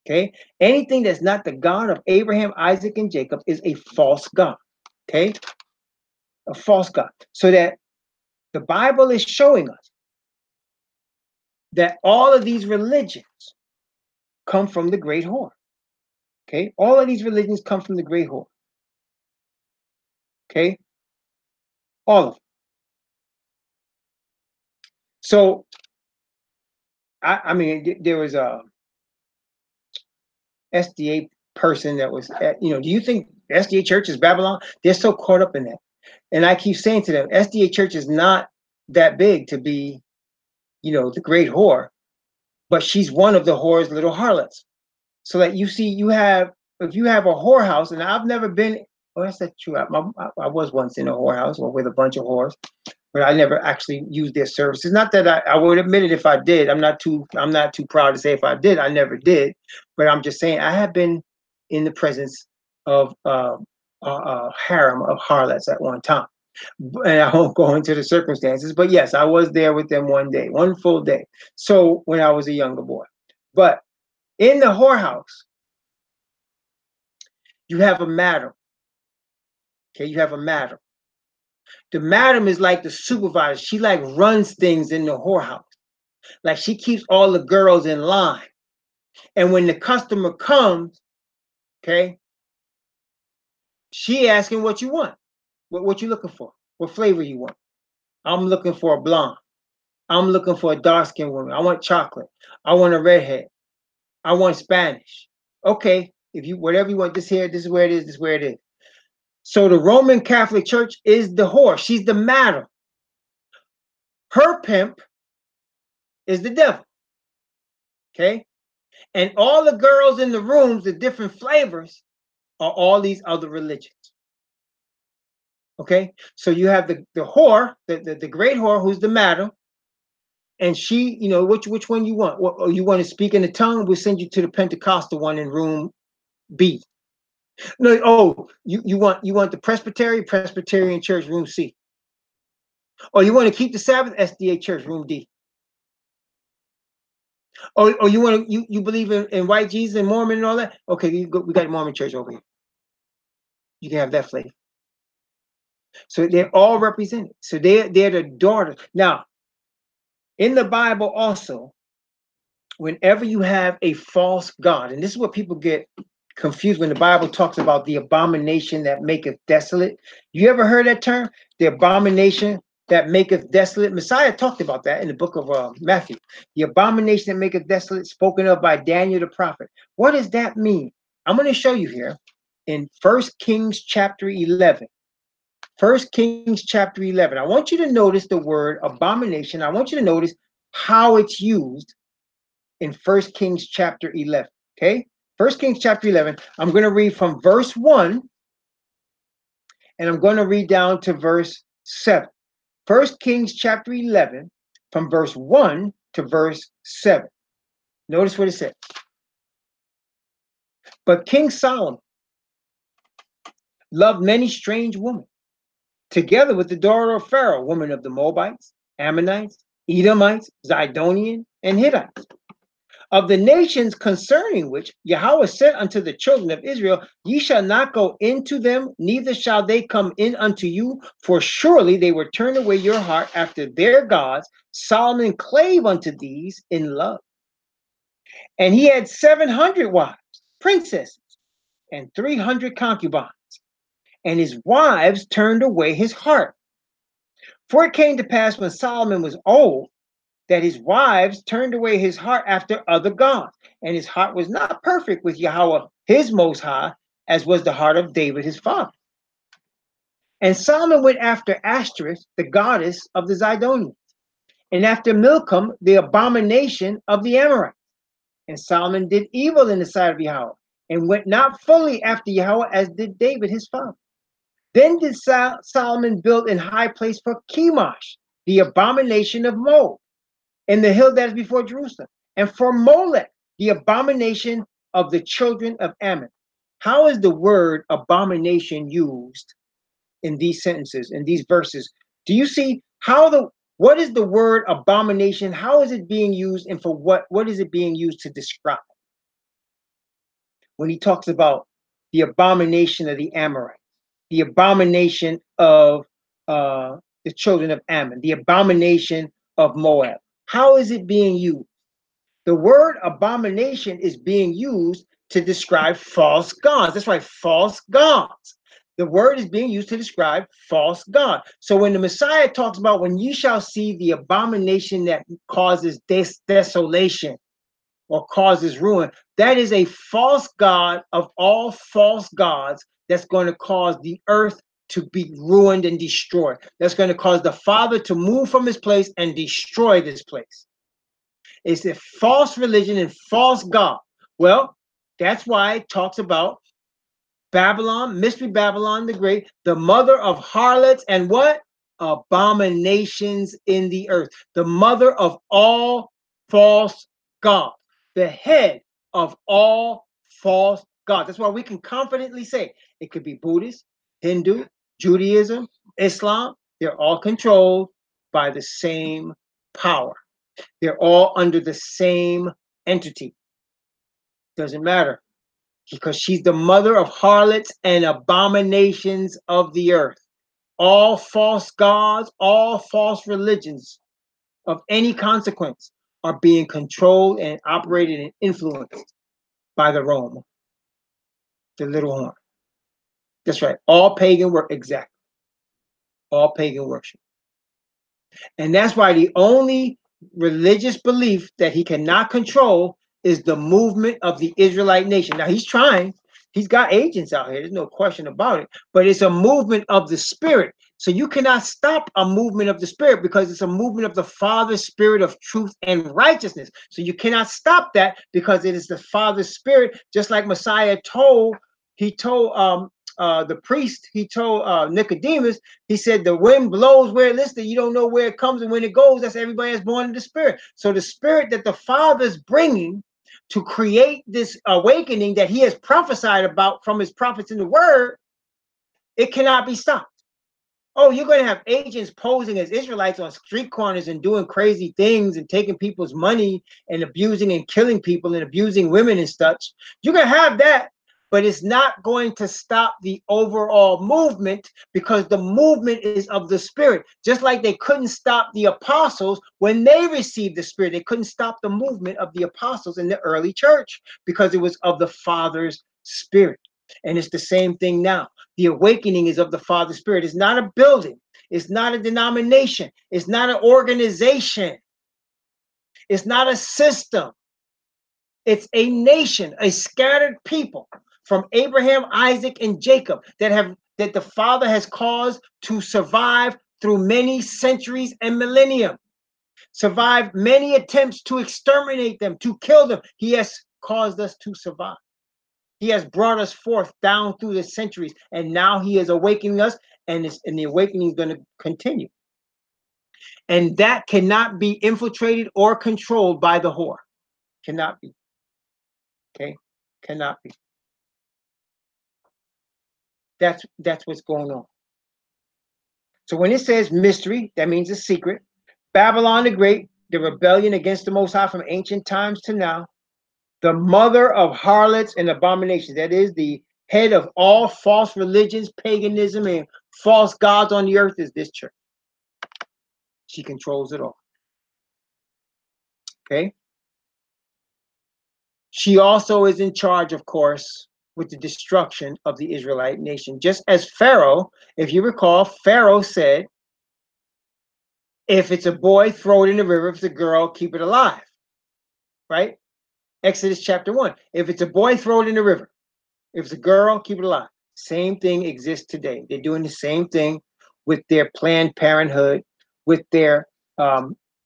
Okay? Anything that's not the God of Abraham, Isaac, and Jacob is a false god. Okay? A false god. So that the Bible is showing us that all of these religions come from the great whore. Okay? All of these religions come from the great whore. Okay? All of them. So, I mean, there was a SDA person that was, do you think SDA church is Babylon? They're so caught up in that. And I keep saying to them, SDA Church is not that big to be, the great whore, but she's one of the whore's little harlots. So that you see, if you have a whorehouse, and I've never been, well, that's not true. I was once in a whorehouse or with a bunch of whores, but I never actually used their services. Not that I would admit it if I did. I'm not too proud to say if I did. I never did, but I'm just saying I have been in the presence of a harem of harlots at one time. And I won't go into the circumstances, but yes, I was there with them one day, one full day. So when I was a younger boy, but in the whorehouse, you have a madam. Okay, you have a madam. The madam is like the supervisor. She like runs things in the whorehouse. Like she keeps all the girls in line. And when the customer comes, okay, she asking what you want. What you looking for? What flavor you want? I'm looking for a blonde. I'm looking for a dark-skinned woman. I want chocolate. I want a redhead. I want Spanish. Okay, if you whatever you want, this is where it is, this is where it is. So the Roman Catholic Church is the whore. She's the madam. Her pimp is the devil. Okay? And all the girls in the rooms, the different flavors, are all these other religions. Okay? So you have the whore, the great whore, who's the madam, and she, which one you want? What, you want to speak in the tongue? We'll send you to the Pentecostal one in room B. No, you want the Presbyterian Church, room C. Or you want to keep the Sabbath, SDA Church, room D. Or you want to you believe in white Jesus and Mormon and all that? Okay, we got a Mormon church over here. You can have that flavor. So they're all represented. So they're the daughters. Now, in the Bible also, whenever you have a false god, and this is what people get confused when the Bible talks about the abomination that maketh desolate. You ever heard that term? The abomination that maketh desolate. Messiah talked about that in the book of Matthew. The abomination that maketh desolate, spoken of by Daniel the prophet. What does that mean? I'm going to show you here in 1 Kings chapter 11. 1 Kings chapter 11. I want you to notice the word abomination. I want you to notice how it's used in 1 Kings chapter 11. Okay? 1 Kings chapter 11. I'm going to read from verse 1 and I'm going to read down to verse 7. 1 Kings chapter 11 from verse 1 to verse 7. Notice what it says. But King Solomon loved many strange women, together with the daughter of Pharaoh, women of the Moabites, Ammonites, Edomites, Zidonian, and Hittites. Of the nations concerning which Yahweh said unto the children of Israel, ye shall not go into them, neither shall they come in unto you, for surely they will turn away your heart after their gods. Solomon clave unto these in love. And he had 700 wives, princesses, and 300 concubines. And his wives turned away his heart. For it came to pass when Solomon was old, that his wives turned away his heart after other gods, and his heart was not perfect with Yahweh, his Most High, as was the heart of David, his father. And Solomon went after Ashtoreth, the goddess of the Zidonians, and after Milcom, the abomination of the Amorites. And Solomon did evil in the sight of Yahweh, and went not fully after Yahweh as did David, his father. Then did Solomon build an high place for Chemosh, the abomination of Moab, in the hill that is before Jerusalem, and for Molech, the abomination of the children of Ammon. How is the word abomination used in these sentences, in these verses? Do you see what is the word abomination? How is it being used, and for what is it being used to describe? When he talks about the abomination of the Amorites, the abomination of the children of Ammon, the abomination of Moab. How is it being used? The word abomination is being used to describe false gods. That's right, false gods. The word is being used to describe false God. So when the Messiah talks about when you shall see the abomination that causes desolation or causes ruin, that is a false god of all false gods that's going to cause the earth to be ruined and destroyed. That's going to cause the Father to move from his place and destroy this place. It's a false religion and false God. Well, that's why it talks about Babylon, Mystery Babylon the Great, the mother of harlots and what? Abominations in the earth. The mother of all false gods. The head of all false gods. That's why we can confidently say it could be Buddhist, Hindu, Judaism, Islam. They're all controlled by the same power. They're all under the same entity. Doesn't matter, because she's the mother of harlots and abominations of the earth. All false gods, all false religions of any consequence are being controlled and operated and influenced by the Rome, the little horn. That's right. All pagan work, exactly. All pagan worship. And that's why the only religious belief that he cannot control is the movement of the Israelite nation. Now he's trying. He's got agents out here. There's no question about it. But it's a movement of the Spirit. So you cannot stop a movement of the Spirit, because it's a movement of the Father's Spirit of truth and righteousness. So you cannot stop that, because it is the Father's Spirit. Just like Messiah told, he told the priest, he told Nicodemus, he said, the wind blows where it listed. You don't know where it comes and when it goes. That's everybody that's born in the Spirit. So the Spirit that the Father's bringing to create this awakening that he has prophesied about from his prophets in the word, it cannot be stopped. Oh, you're going to have agents posing as Israelites on street corners and doing crazy things and taking people's money and abusing and killing people and abusing women and such. You're going to have that, but it's not going to stop the overall movement, because the movement is of the Spirit. Just like they couldn't stop the apostles when they received the Spirit. They couldn't stop the movement of the apostles in the early church, because it was of the Father's Spirit. And it's the same thing now. The awakening is of the Father's Spirit. It's not a building. It's not a denomination. It's not an organization. It's not a system. It's a nation, a scattered people from Abraham, Isaac, and Jacob that the Father has caused to survive through many centuries and millennium. Survived many attempts to exterminate them, to kill them. He has caused us to survive. He has brought us forth down through the centuries, and now he is awakening us, and the awakening is going to continue. And that cannot be infiltrated or controlled by the whore. Cannot be. Okay? Cannot be. That's what's going on. So when it says mystery, that means a secret. Babylon the Great, the rebellion against the Most High from ancient times to now. The mother of harlots and abominations. That is the head of all false religions, paganism, and false gods on the earth is this church. She controls it all. Okay? She also is in charge, of course, with the destruction of the Israelite nation. Just as Pharaoh, if you recall, Pharaoh said, if it's a boy, throw it in the river. If it's a girl, keep it alive. Right? Exodus chapter 1. If it's a boy, throw it in the river. If it's a girl, keep it alive. Same thing exists today. They're doing the same thing with their Planned Parenthood, with their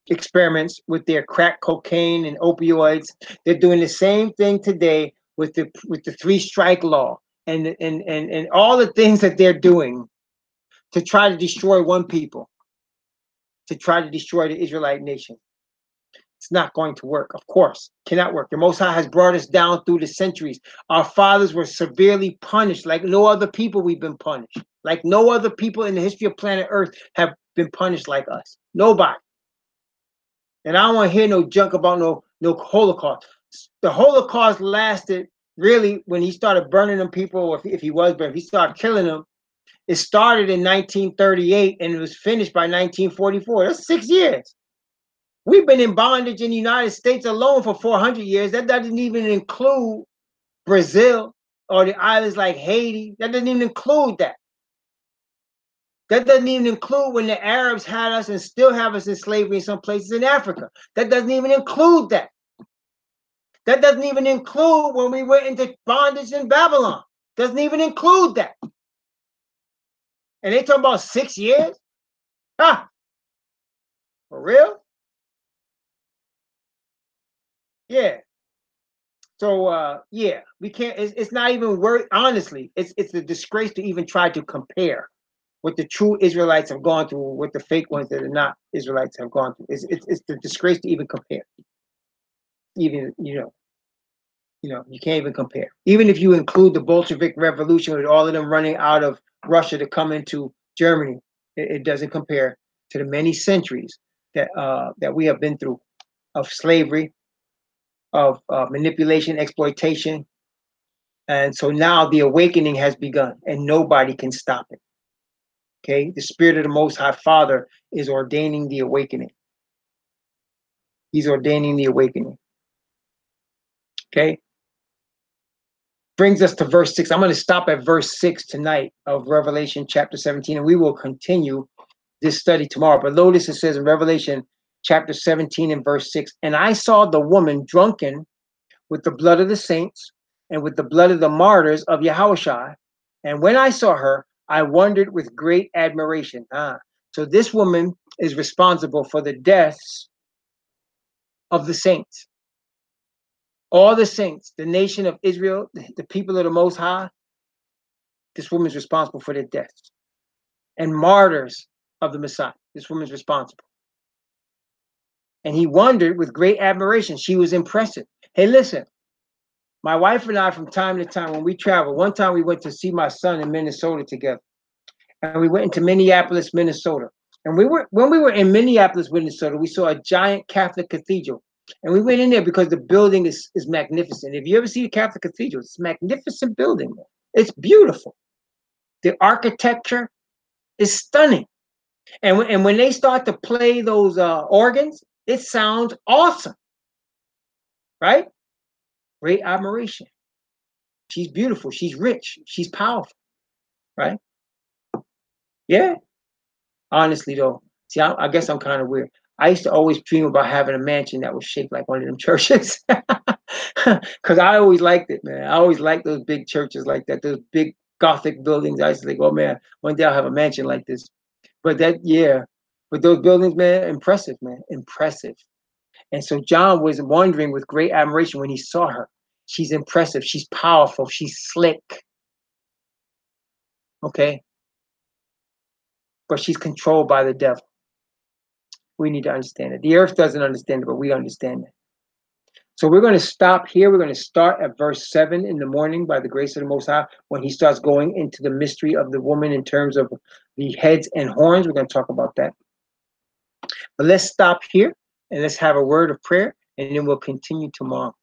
experiments, with their crack cocaine and opioids. They're doing the same thing today with the 3-strike law and all the things that they're doing to try to destroy one people, to try to destroy the Israelite nation. It's not going to work, of course. Cannot work. The Most High has brought us down through the centuries. Our fathers were severely punished, like no other people we've been punished. Like no other people in the history of planet Earth have been punished like us. Nobody. And I don't want to hear no junk about no Holocaust. The Holocaust lasted, really, when he started burning them people, or if he was burning, he started killing them. It started in 1938 and it was finished by 1944. That's 6 years. We've been in bondage in the United States alone for 400 years. That doesn't even include Brazil or the islands like Haiti. That doesn't even include that. That doesn't even include when the Arabs had us and still have us in slavery in some places in Africa. That doesn't even include that. That doesn't even include when we went into bondage in Babylon. Doesn't even include that. And they talking about 6 years? Huh? For real? Yeah. So yeah, we can't. It's not even worth. Honestly, it's a disgrace to even try to compare what the true Israelites have gone through, what the fake ones that are not Israelites have gone through. It's the disgrace to even compare. Even you can't even compare. Even if you include the Bolshevik Revolution with all of them running out of Russia to come into Germany, it doesn't compare to the many centuries that we have been through of slavery, of manipulation, exploitation. And so now the awakening has begun and nobody can stop it. Okay. The Spirit of the Most High Father is ordaining the awakening. He's ordaining the awakening. Okay. Brings us to verse 6. I'm going to stop at verse 6 tonight of Revelation chapter 17, and we will continue this study tomorrow. But notice it says in Revelation chapter 17 and verse 6, and I saw the woman drunken with the blood of the saints and with the blood of the martyrs of Yahushua. And when I saw her, I wondered with great admiration. So this woman is responsible for the deaths of the saints. All the saints, the nation of Israel, the people of the Most High, this woman is responsible for their deaths. And martyrs of the Messiah, this woman is responsible. And he wondered with great admiration. She was impressive. Hey, listen, my wife and I, from time to time, when we travel, one time we went to see my son in Minnesota together. And we went into Minneapolis, Minnesota. And when we were in Minneapolis, Minnesota, we saw a giant Catholic cathedral. And we went in there because the building is magnificent. If you ever see the Catholic cathedral, it's a magnificent building. It's beautiful. The architecture is stunning. And when they start to play those organs, it sounds awesome. Right? Great admiration. She's beautiful. She's rich. She's powerful. Right? Yeah. Honestly, though, see, I guess I'm kind of weird. I used to always dream about having a mansion that was shaped like one of them churches. Because I always liked it, man. I always liked those big churches like that, those big Gothic buildings. I used to think, oh, man, one day I'll have a mansion like this. But those buildings, man, impressive, man, impressive. And so John was wondering with great admiration when he saw her. She's impressive. She's powerful. She's slick. Okay? But she's controlled by the devil. We need to understand it. The earth doesn't understand it, but we understand it. So we're going to stop here. We're going to start at verse 7 in the morning by the grace of the Most High when he starts going into the mystery of the woman in terms of the heads and horns. We're going to talk about that. But let's stop here and let's have a word of prayer, and then we'll continue tomorrow.